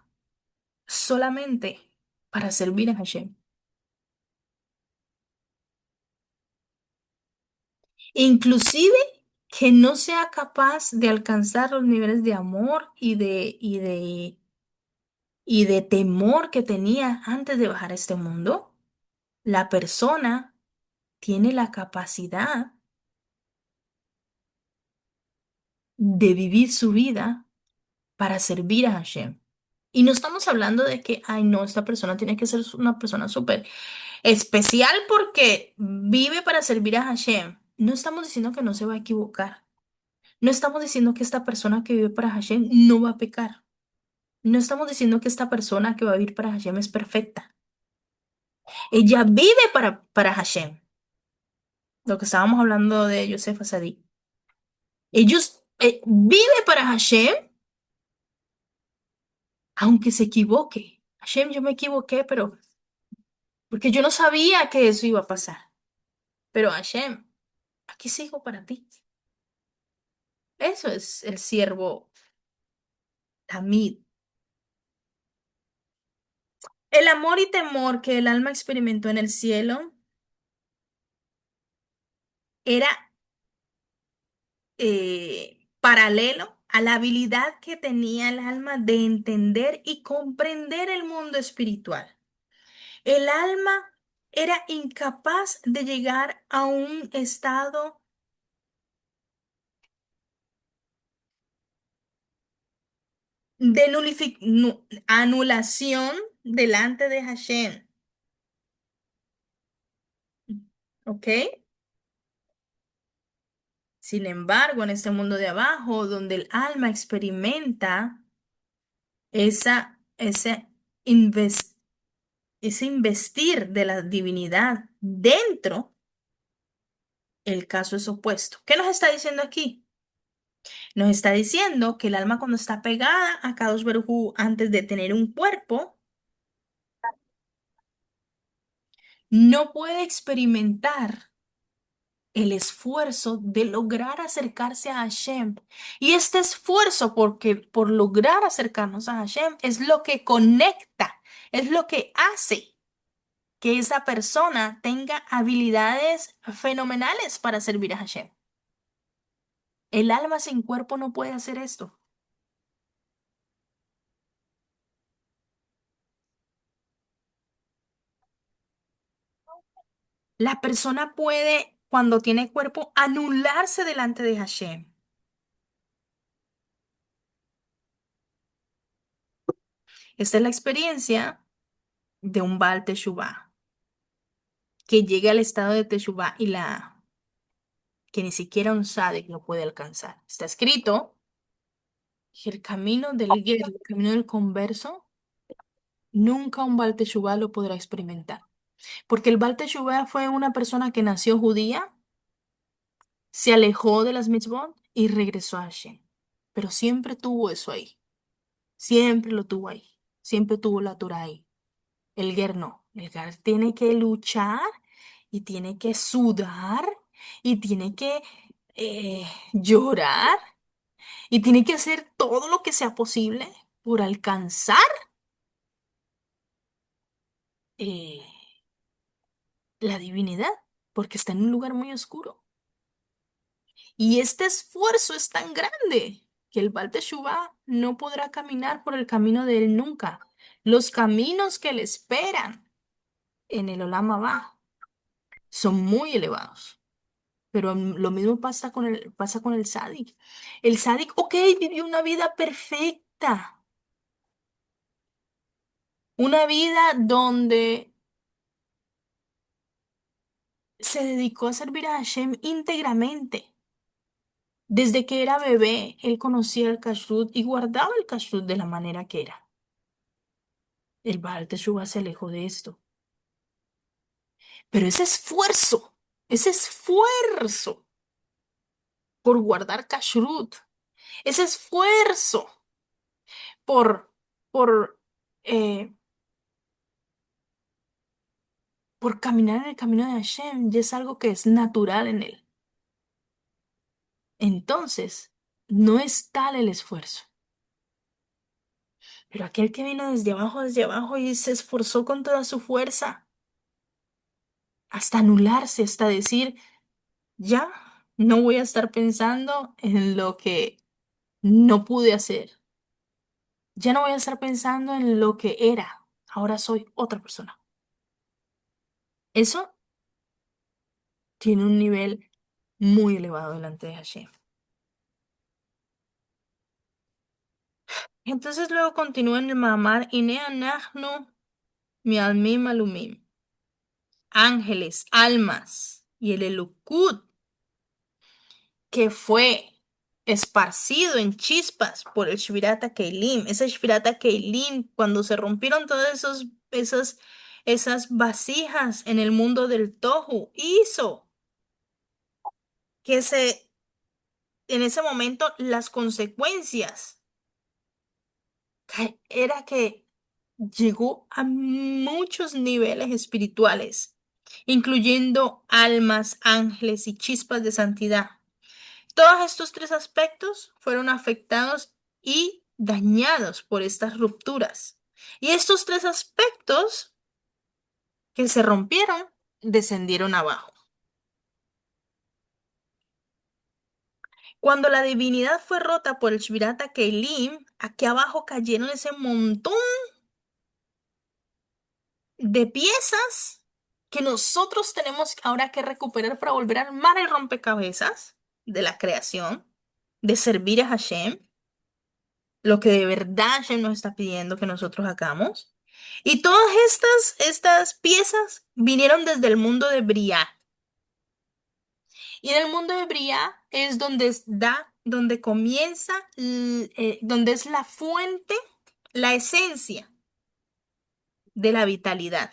solamente para servir a Hashem. Inclusive que no sea capaz de alcanzar los niveles de amor y de temor que tenía antes de bajar a este mundo, la persona tiene la capacidad de vivir su vida para servir a Hashem. Y no estamos hablando de que, ay, no, esta persona tiene que ser una persona súper especial porque vive para servir a Hashem. No estamos diciendo que no se va a equivocar. No estamos diciendo que esta persona que vive para Hashem no va a pecar. No estamos diciendo que esta persona que va a vivir para Hashem es perfecta. Ella vive para Hashem. Lo que estábamos hablando de Yosef Asadi. Ellos vive para Hashem, aunque se equivoque. Hashem, yo me equivoqué, pero porque yo no sabía que eso iba a pasar. Pero Hashem, aquí sigo para ti. Eso es el siervo Tamid. El amor y temor que el alma experimentó en el cielo era paralelo a la habilidad que tenía el alma de entender y comprender el mundo espiritual. El alma era incapaz de llegar a un estado Anulación delante de Hashem. ¿Ok? Sin embargo, en este mundo de abajo, donde el alma experimenta ese, inves- ese investir de la divinidad dentro, el caso es opuesto. ¿Qué nos está diciendo aquí? Nos está diciendo que el alma cuando está pegada a Kadosh Baruj Hu antes de tener un cuerpo, no puede experimentar el esfuerzo de lograr acercarse a Hashem. Y este esfuerzo por lograr acercarnos a Hashem es lo que conecta, es lo que hace que esa persona tenga habilidades fenomenales para servir a Hashem. El alma sin cuerpo no puede hacer esto. La persona puede, cuando tiene cuerpo, anularse delante de Hashem. Esta es la experiencia de un Baal Teshuvah, que llega al estado de Teshuvah y que ni siquiera un sádic lo puede alcanzar. Está escrito que el camino del guerrero, el camino del converso, nunca un Baal Teshuvah lo podrá experimentar. Porque el Baal Teshuvah fue una persona que nació judía, se alejó de las mitzvot y regresó a Hashem. Pero siempre tuvo eso ahí. Siempre lo tuvo ahí. Siempre tuvo la Torah ahí. El Ger no. El Ger tiene que luchar y tiene que sudar y tiene que llorar y tiene que hacer todo lo que sea posible por alcanzar eh, la divinidad, porque está en un lugar muy oscuro. Y este esfuerzo es tan grande que el Baal Teshuvah no podrá caminar por el camino de él nunca. Los caminos que le esperan en el Olam Abba son muy elevados. Pero lo mismo pasa con el sádic. El sádic, ok, vivió una vida perfecta, una vida donde se dedicó a servir a Hashem íntegramente. Desde que era bebé, él conocía el kashrut y guardaba el kashrut de la manera que era. El Baal Teshuvah se alejó de esto. Pero ese esfuerzo por guardar kashrut, ese esfuerzo por, por, eh, por caminar en el camino de Hashem, ya es algo que es natural en él. Entonces, no es tal el esfuerzo. Pero aquel que vino desde abajo y se esforzó con toda su fuerza, hasta anularse, hasta decir, ya, no voy a estar pensando en lo que no pude hacer. Ya no voy a estar pensando en lo que era. Ahora soy otra persona. Eso tiene un nivel muy elevado delante de Hashem. Entonces luego continúa en el Mahamar, Ine anachnu mialmim alumim. Ángeles, almas y el Elukud que fue esparcido en chispas por el Shvirata Keilim. Ese Shvirata Keilim, cuando se rompieron todas esas vasijas en el mundo del Tohu, hizo que en ese momento las consecuencias era que llegó a muchos niveles espirituales, incluyendo almas, ángeles y chispas de santidad. Todos estos tres aspectos fueron afectados y dañados por estas rupturas. Y estos tres aspectos que se rompieron descendieron abajo. Cuando la divinidad fue rota por el Shvirata Keilim, aquí abajo cayeron ese montón de piezas que nosotros tenemos ahora que recuperar para volver a armar el rompecabezas de la creación, de servir a Hashem. lo que de verdad Hashem nos está pidiendo que nosotros hagamos. Y todas estas piezas vinieron desde el mundo de Briah. Y en el mundo de Briah es donde comienza, donde es la fuente, la esencia de la vitalidad.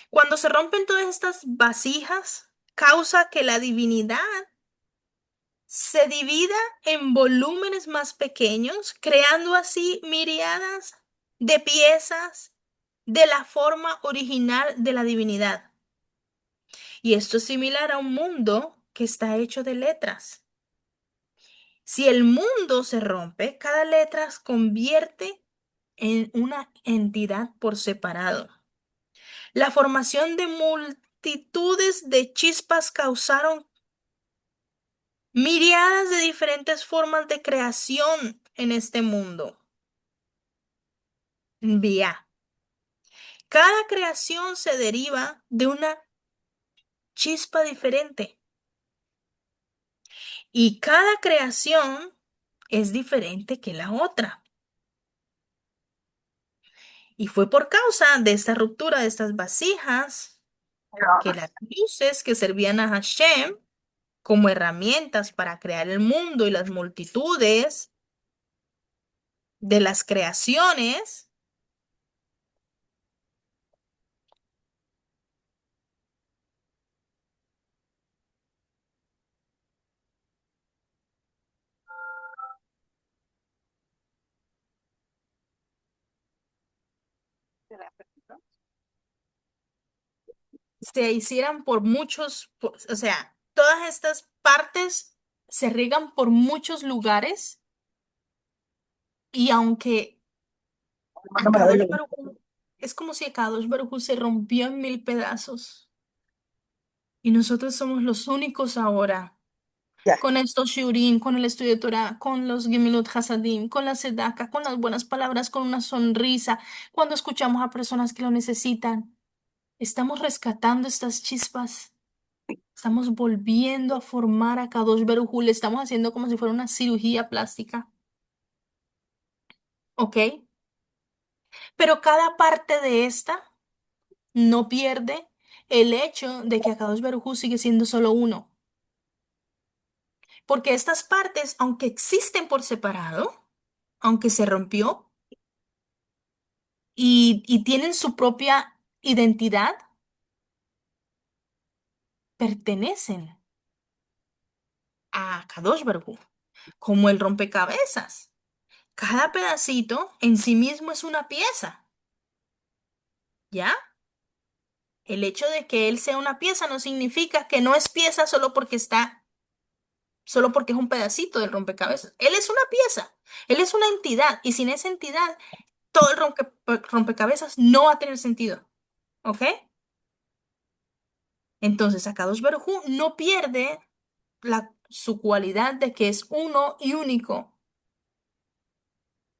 Cuando se rompen todas estas vasijas, causa que la divinidad se divida en volúmenes más pequeños, creando así miriadas de piezas de la forma original de la divinidad. Y esto es similar a un mundo que está hecho de letras. Si el mundo se rompe, cada letra se convierte en una entidad por separado. La formación de multitudes de chispas causaron miriadas de diferentes formas de creación en este mundo. Vía. Cada creación se deriva de una chispa diferente y cada creación es diferente que la otra. Y fue por causa de esta ruptura de estas vasijas que las luces que servían a Hashem como herramientas para crear el mundo y las multitudes de las creaciones se hicieran por muchos, o sea, todas estas partes se riegan por muchos lugares y aunque Akadosh Baruj Hu- es como si Akadosh Baruj Hu se rompió en mil pedazos y nosotros somos los únicos ahora con estos shiurim, con el estudio de Torah, con los Gemilut Hasadim, con la Sedaka, con las buenas palabras, con una sonrisa, cuando escuchamos a personas que lo necesitan. Estamos rescatando estas chispas. Estamos volviendo a formar a Kadosh Baruj Hu, le estamos haciendo como si fuera una cirugía plástica, ¿ok? Pero cada parte de esta no pierde el hecho de que Kadosh Baruj Hu sigue siendo solo uno. Porque estas partes, aunque existen por separado, aunque se rompió y tienen su propia identidad, pertenecen a Kadosh Baruj Hu, como el rompecabezas. Cada pedacito en sí mismo es una pieza, ¿ya? El hecho de que él sea una pieza no significa que no es pieza solo porque es un pedacito del rompecabezas. Él es una pieza, él es una entidad y sin esa entidad todo el rompecabezas no va a tener sentido, ¿ok? Entonces, Akadosh Baruj Hu no pierde su cualidad de que es uno y único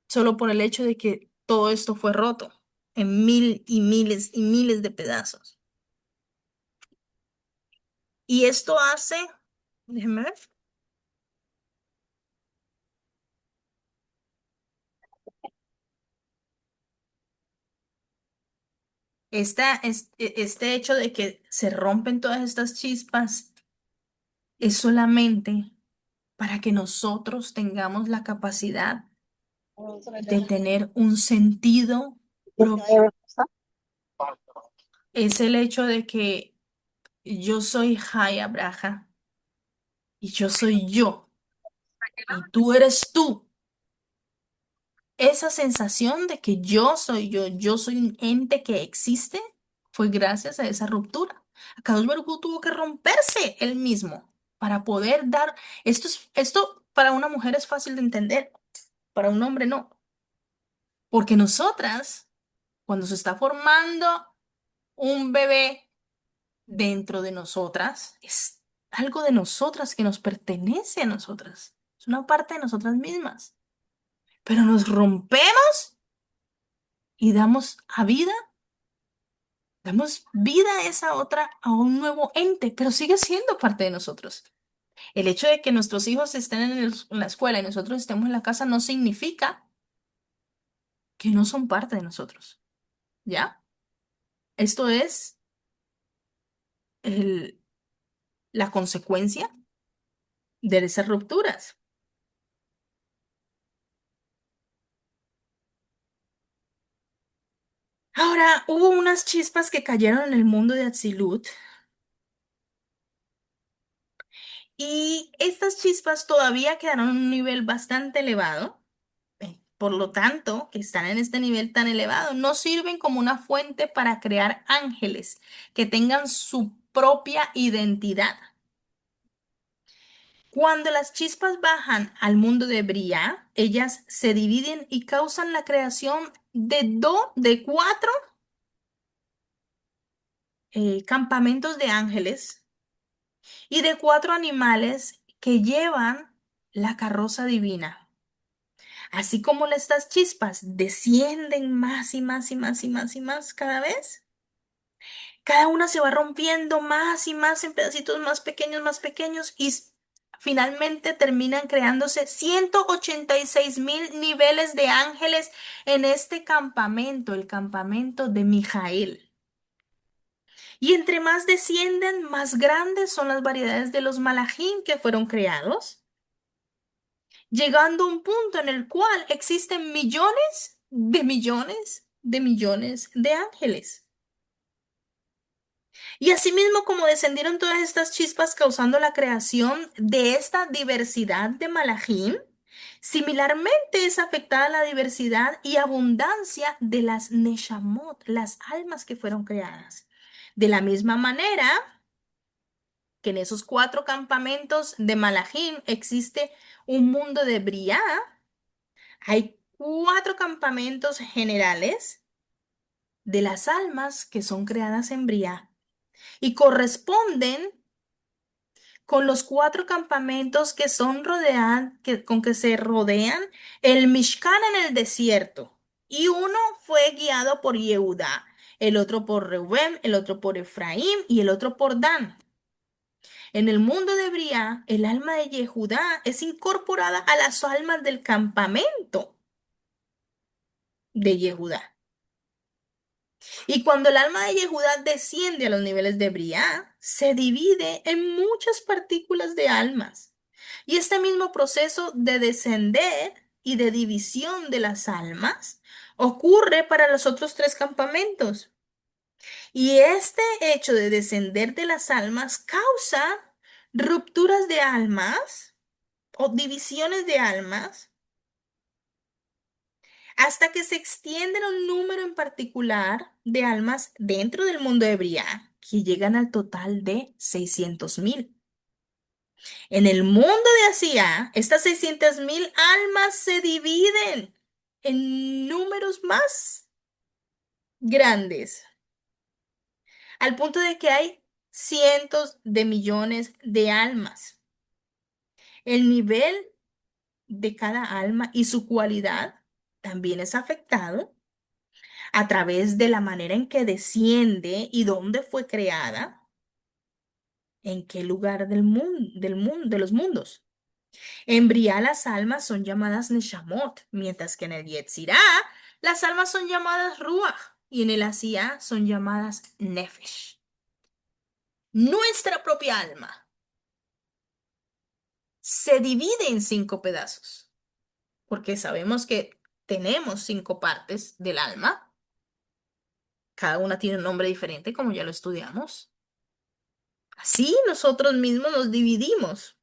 solo por el hecho de que todo esto fue roto en mil y miles de pedazos. Y esto hace, déjeme ver. Este hecho de que se rompen todas estas chispas es solamente para que nosotros tengamos la capacidad de tener un sentido propio. Es el hecho de que yo soy Jaya Braja y yo soy yo y tú eres tú. Esa sensación de que yo soy un ente que existe, fue gracias a esa ruptura. Akadosh Baruj Hu tuvo que romperse él mismo para poder dar. Esto para una mujer es fácil de entender, para un hombre no. Porque nosotras, cuando se está formando un bebé dentro de nosotras, es algo de nosotras que nos pertenece a nosotras. Es una parte de nosotras mismas. Pero nos rompemos y damos vida a esa otra, a un nuevo ente, pero sigue siendo parte de nosotros. El hecho de que nuestros hijos estén en la escuela y nosotros estemos en la casa no significa que no son parte de nosotros, ¿ya? Esto es el- la consecuencia de esas rupturas. Ahora, hubo unas chispas que cayeron en el mundo de Atsilut y estas chispas todavía quedaron en un nivel bastante elevado. Por lo tanto, que están en este nivel tan elevado, no sirven como una fuente para crear ángeles que tengan su propia identidad. Cuando las chispas bajan al mundo de Briah, ellas se dividen y causan la creación de cuatro campamentos de ángeles y de cuatro animales que llevan la carroza divina. Así como estas chispas descienden más y más y más y más y más cada vez, cada una se va rompiendo más y más en pedacitos más pequeños y finalmente terminan creándose 186.000 niveles de ángeles en este campamento, el campamento de Mijael. Y entre más descienden, más grandes son las variedades de los malajim que fueron creados, llegando a un punto en el cual existen millones de millones de millones de ángeles. Y asimismo, como descendieron todas estas chispas causando la creación de esta diversidad de malajim, similarmente es afectada la diversidad y abundancia de las neshamot, las almas que fueron creadas. De la misma manera que en esos cuatro campamentos de malajim existe un mundo de Briah, hay cuatro campamentos generales de las almas que son creadas en Briah y corresponden con los cuatro campamentos que son con que se rodean el Mishkan en el desierto. Y uno fue guiado por Yehudá, el otro por Reubén, el otro por Efraín y el otro por Dan. En el mundo de Briá, el alma de Yehudá es incorporada a las almas del campamento de Yehudá. Y cuando el alma de Yehudá desciende a los niveles de Briá, se divide en muchas partículas de almas. Y este mismo proceso de descender y de división de las almas ocurre para los otros tres campamentos. Y este hecho de descender de las almas causa rupturas de almas o divisiones de almas hasta que se extienden un número en particular de almas dentro del mundo de Briah, que llegan al total de 600.000. En el mundo de Asia, estas 600.000 almas se dividen en números más grandes, al punto de que hay cientos de millones de almas. El nivel de cada alma y su cualidad también es afectado a través de la manera en que desciende y dónde fue creada, en qué lugar de los mundos. En Briá las almas son llamadas Neshamot, mientras que en el Yetzirah las almas son llamadas Ruach y en el Asiá son llamadas Nefesh. Nuestra propia alma se divide en cinco pedazos, porque sabemos que tenemos cinco partes del alma, cada una tiene un nombre diferente, como ya lo estudiamos. Así nosotros mismos nos dividimos.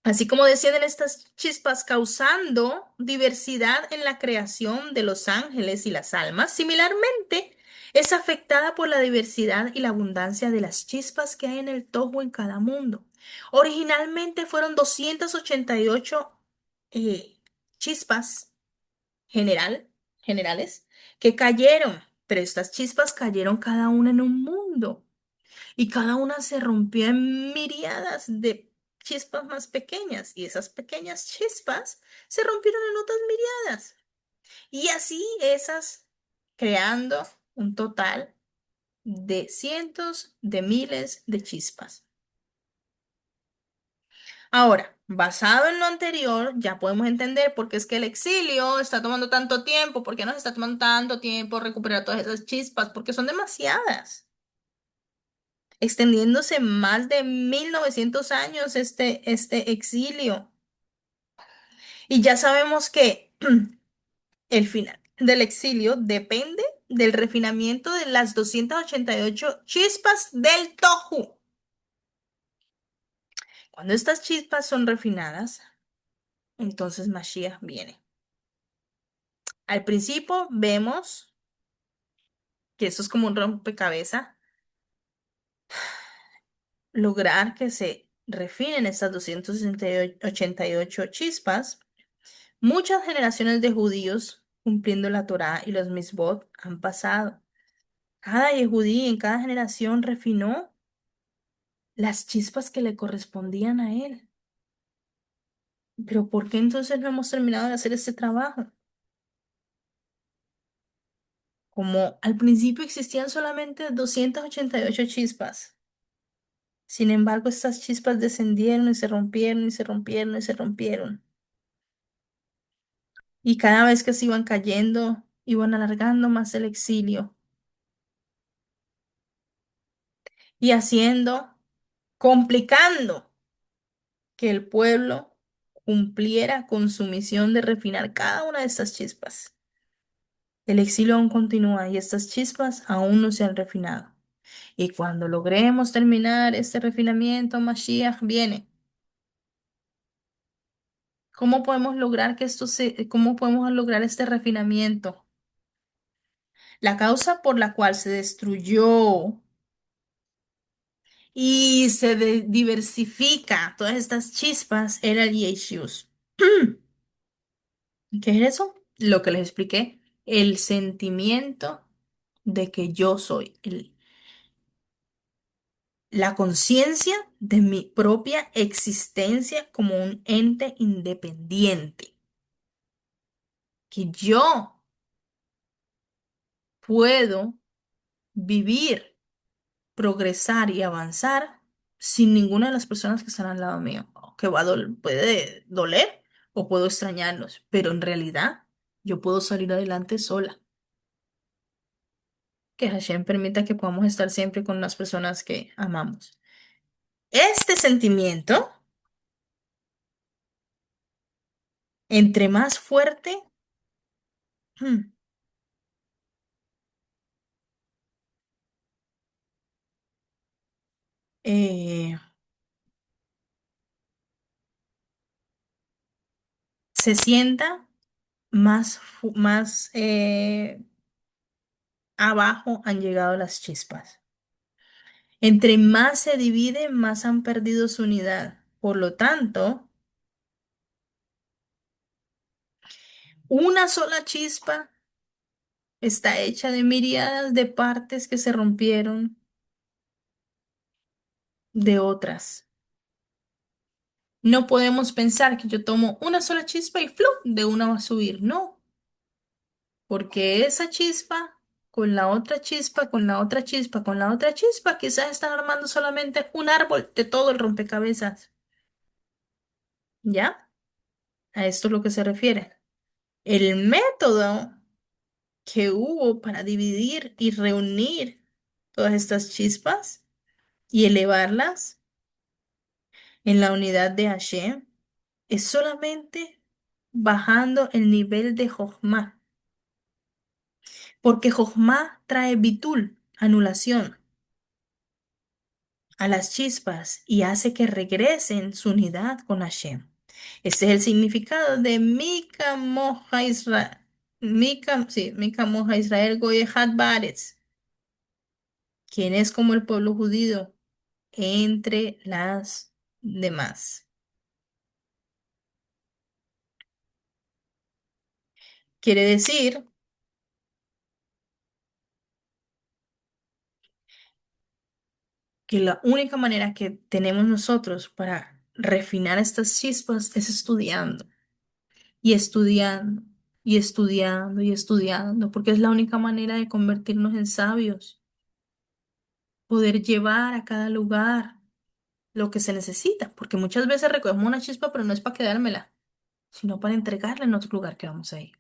Así como descienden estas chispas causando diversidad en la creación de los ángeles y las almas, similarmente es afectada por la diversidad y la abundancia de las chispas que hay en el tohu en cada mundo. Originalmente fueron 288 chispas generales que cayeron, pero estas chispas cayeron cada una en un mundo y cada una se rompió en miríadas de chispas más pequeñas y esas pequeñas chispas se rompieron en otras miríadas y así esas creando un total de cientos de miles de chispas. Ahora, basado en lo anterior, ya podemos entender por qué es que el exilio está tomando tanto tiempo, por qué nos está tomando tanto tiempo recuperar todas esas chispas, porque son demasiadas, extendiéndose más de 1900 años este exilio. Y ya sabemos que el final del exilio depende del refinamiento de las 288 chispas del tofu. Cuando estas chispas son refinadas, entonces Mashiach viene. Al principio vemos que eso es como un rompecabezas, lograr que se refinen estas 288 chispas. Muchas generaciones de judíos cumpliendo la Torá y los misbot han pasado. Cada yehudí en cada generación refinó las chispas que le correspondían a él. Pero ¿por qué entonces no hemos terminado de hacer este trabajo? Como al principio existían solamente 288 chispas. Sin embargo, estas chispas descendieron y se rompieron y se rompieron y se rompieron. Y cada vez que se iban cayendo, iban alargando más el exilio y haciendo, complicando que el pueblo cumpliera con su misión de refinar cada una de estas chispas. El exilio aún continúa y estas chispas aún no se han refinado. Y cuando logremos terminar este refinamiento, Mashiach viene. ¿Cómo podemos lograr cómo podemos lograr este refinamiento? La causa por la cual se destruyó y se diversifica todas estas chispas era el Yeshus. ¿Qué es eso? Lo que les expliqué, el sentimiento de que yo soy, la conciencia de mi propia existencia como un ente independiente, que yo puedo vivir, progresar y avanzar sin ninguna de las personas que están al lado mío, que puede doler o puedo extrañarlos, pero en realidad yo puedo salir adelante sola. Que Hashem permita que podamos estar siempre con las personas que amamos. Este sentimiento, entre más fuerte, eh, se sienta, más abajo han llegado las chispas. Entre más se divide, más han perdido su unidad. Por lo tanto, una sola chispa está hecha de miríadas de partes que se rompieron de otras. No podemos pensar que yo tomo una sola chispa y ¡flum! De una va a subir. No, porque esa chispa con la otra chispa, con la otra chispa, con la otra chispa, quizás están armando solamente un árbol de todo el rompecabezas. ¿Ya? A esto es lo que se refiere. El método que hubo para dividir y reunir todas estas chispas y elevarlas en la unidad de Hashem es solamente bajando el nivel de Jochma, porque Jochma trae bitul, anulación, a las chispas y hace que regresen su unidad con Hashem. Este es el significado de Mika Moja Israel, Mika Moja Israel Goyehat Baretz, quien es como el pueblo judío entre las demás. Quiere decir que la única manera que tenemos nosotros para refinar estas chispas es estudiando y estudiando y estudiando y estudiando, porque es la única manera de convertirnos en sabios. poder llevar a cada lugar lo que se necesita, porque muchas veces recogemos una chispa, pero no es para quedármela, sino para entregarla en otro lugar que vamos a ir.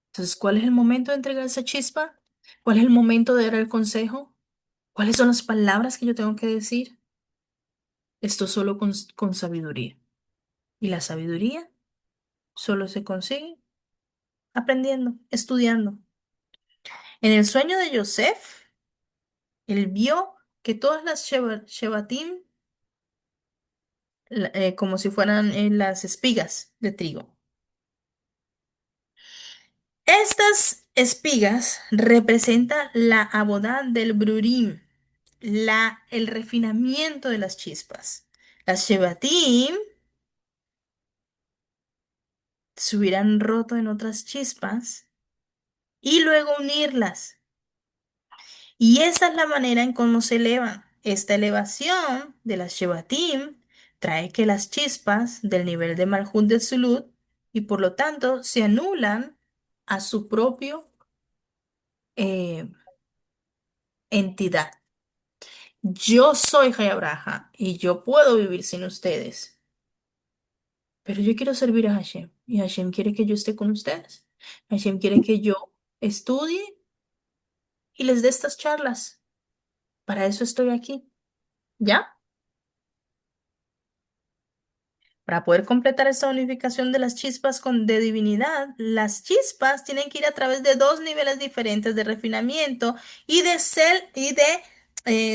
Entonces, ¿cuál es el momento de entregar esa chispa? ¿Cuál es el momento de dar el consejo? ¿Cuáles son las palabras que yo tengo que decir? Esto solo con sabiduría. Y la sabiduría solo se consigue aprendiendo, estudiando. En el sueño de Yosef, él vio que todas las Shebatim, como si fueran las espigas de trigo. Estas espigas representan la abodá del Brurim, el refinamiento de las chispas. Las Shebatim se hubieran roto en otras chispas y luego unirlas. Y esa es la manera en cómo se elevan. Esta elevación de las Shebatim trae que las chispas del nivel de Malhut de Sulut y por lo tanto se anulan a su propio eh, entidad. Yo soy Hayabraja y yo puedo vivir sin ustedes, pero yo quiero servir a Hashem y Hashem quiere que yo esté con ustedes. Hashem quiere que yo estudie y les dé estas charlas. Para eso estoy aquí, ¿ya? Para poder completar esta unificación de las chispas de divinidad, las chispas tienen que ir a través de dos niveles diferentes de refinamiento y de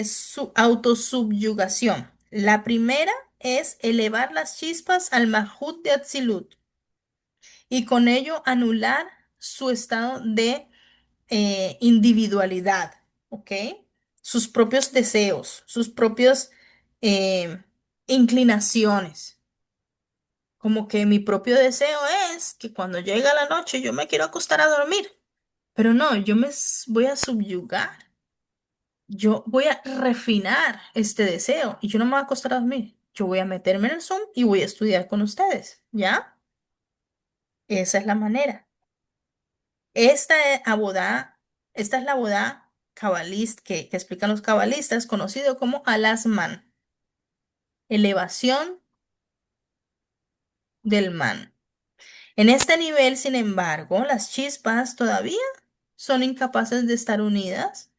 su autosubyugación. La primera es elevar las chispas al Mahut de Atzilut y con ello anular su estado de individualidad, ¿ok? Sus propios deseos, sus propias eh, inclinaciones. Como que mi propio deseo es que cuando llega la noche yo me quiero acostar a dormir. Pero no, voy a subyugar. Yo voy a refinar este deseo y yo no me voy a acostar a dormir. Yo voy a meterme en el Zoom y voy a estudiar con ustedes, ¿ya? Esa es la manera. Abodá, esta es la abodá que explican los cabalistas, conocido como alasman, elevación del man. En este nivel, sin embargo, las chispas todavía son incapaces de estar unidas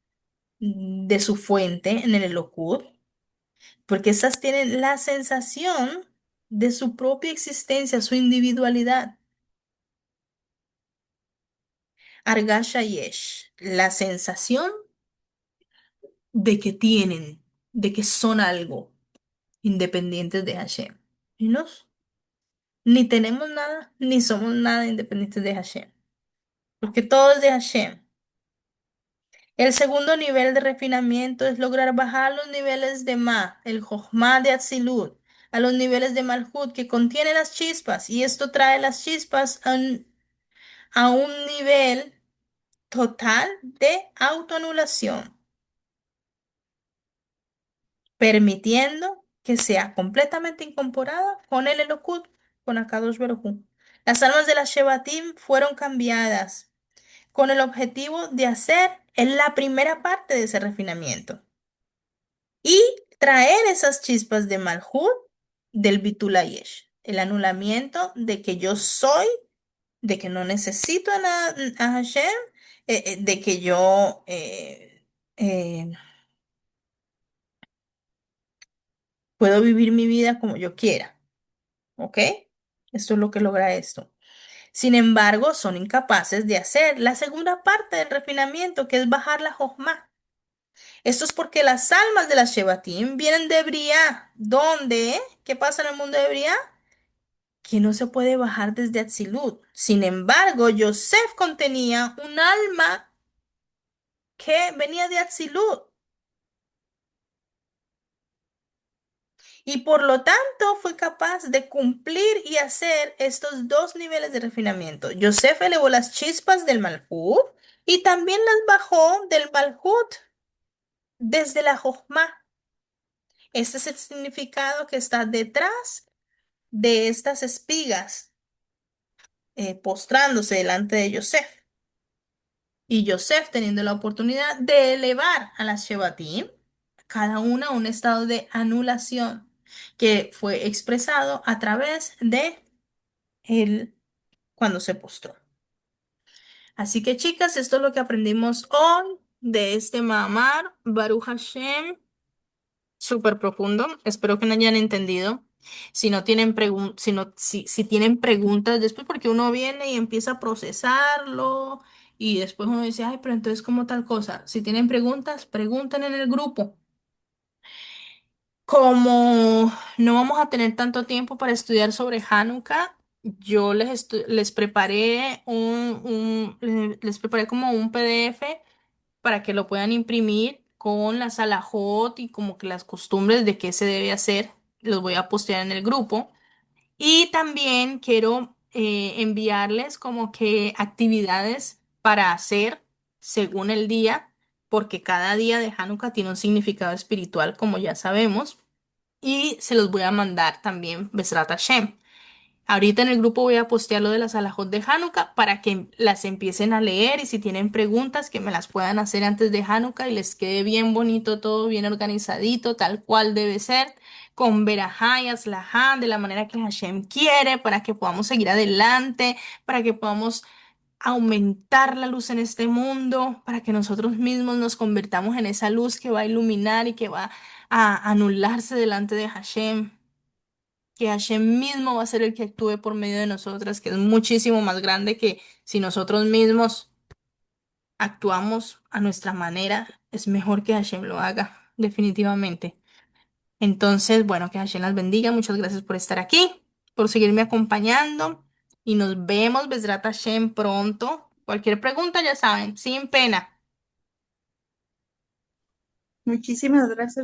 de su fuente en el Elokut, porque estas tienen la sensación de su propia existencia, su individualidad. Argasha Yesh, la sensación de que tienen, de que son algo independientes de Hashem. Y ni tenemos nada, ni somos nada independientes de Hashem, porque todo es de Hashem. El segundo nivel de refinamiento es lograr bajar los niveles de el Jochma de Atzilut, a los niveles de Malhut que contiene las chispas, y esto trae las chispas a un nivel total de autoanulación, permitiendo que sea completamente incorporada con el Elokut, con Akadosh Baruj Hu. Las almas de las Shebatim fueron cambiadas con el objetivo de hacer en la primera parte de ese refinamiento y traer esas chispas de Malhut del Bitulayesh, el anulamiento de que yo soy, de que no necesito a Hashem, de que yo eh, puedo vivir mi vida como yo quiera, ¿ok? Esto es lo que logra esto. Sin embargo, son incapaces de hacer la segunda parte del refinamiento, que es bajar la Jochma. Esto es porque las almas de las Shebatim vienen de Briah. ¿Dónde? ¿Qué pasa en el mundo de Briah? Que no se puede bajar desde Atzilut. Sin embargo, Yosef contenía un alma que venía de Atzilut y por lo tanto fue capaz de cumplir y hacer estos dos niveles de refinamiento. Yosef elevó las chispas del Malhut y también las bajó del Malhut desde la Jochma. Este es el significado que está detrás de estas espigas postrándose delante de Yosef. Y Yosef teniendo la oportunidad de elevar a las Shebatim, cada una a un estado de anulación que fue expresado a través de él cuando se postró. Así que chicas, esto es lo que aprendimos hoy de este Mahamar, Baruch Hashem, súper profundo. Espero que no hayan entendido. Si no tienen si tienen preguntas después, porque uno viene y empieza a procesarlo y después uno dice, ay, pero entonces, ¿cómo tal cosa? Si tienen preguntas, pregunten en el grupo. Como no vamos a tener tanto tiempo para estudiar sobre Hanukkah, yo les preparé les preparé como un PDF para que lo puedan imprimir con las alajot y como que las costumbres de qué se debe hacer. Los voy a postear en el grupo. Y también quiero enviarles como que actividades para hacer según el día, porque cada día de Hanukkah tiene un significado espiritual, como ya sabemos. Y se los voy a mandar también, Besrat Hashem. Ahorita en el grupo voy a postear lo de las alajot de Hanukkah para que las empiecen a leer y si tienen preguntas que me las puedan hacer antes de Hanukkah y les quede bien bonito todo, bien organizadito, tal cual debe ser, con verajá y aslajá, de la manera que Hashem quiere, para que podamos seguir adelante, para que podamos aumentar la luz en este mundo, para que nosotros mismos nos convertamos en esa luz que va a iluminar y que va a anularse delante de Hashem, que Hashem mismo va a ser el que actúe por medio de nosotras, que es muchísimo más grande que si nosotros mismos actuamos a nuestra manera, es mejor que Hashem lo haga, definitivamente. Entonces, bueno, que Hashem las bendiga. Muchas gracias por estar aquí, por seguirme acompañando y nos vemos, Besrat Hashem, pronto. Cualquier pregunta, ya saben, sin pena. Muchísimas gracias.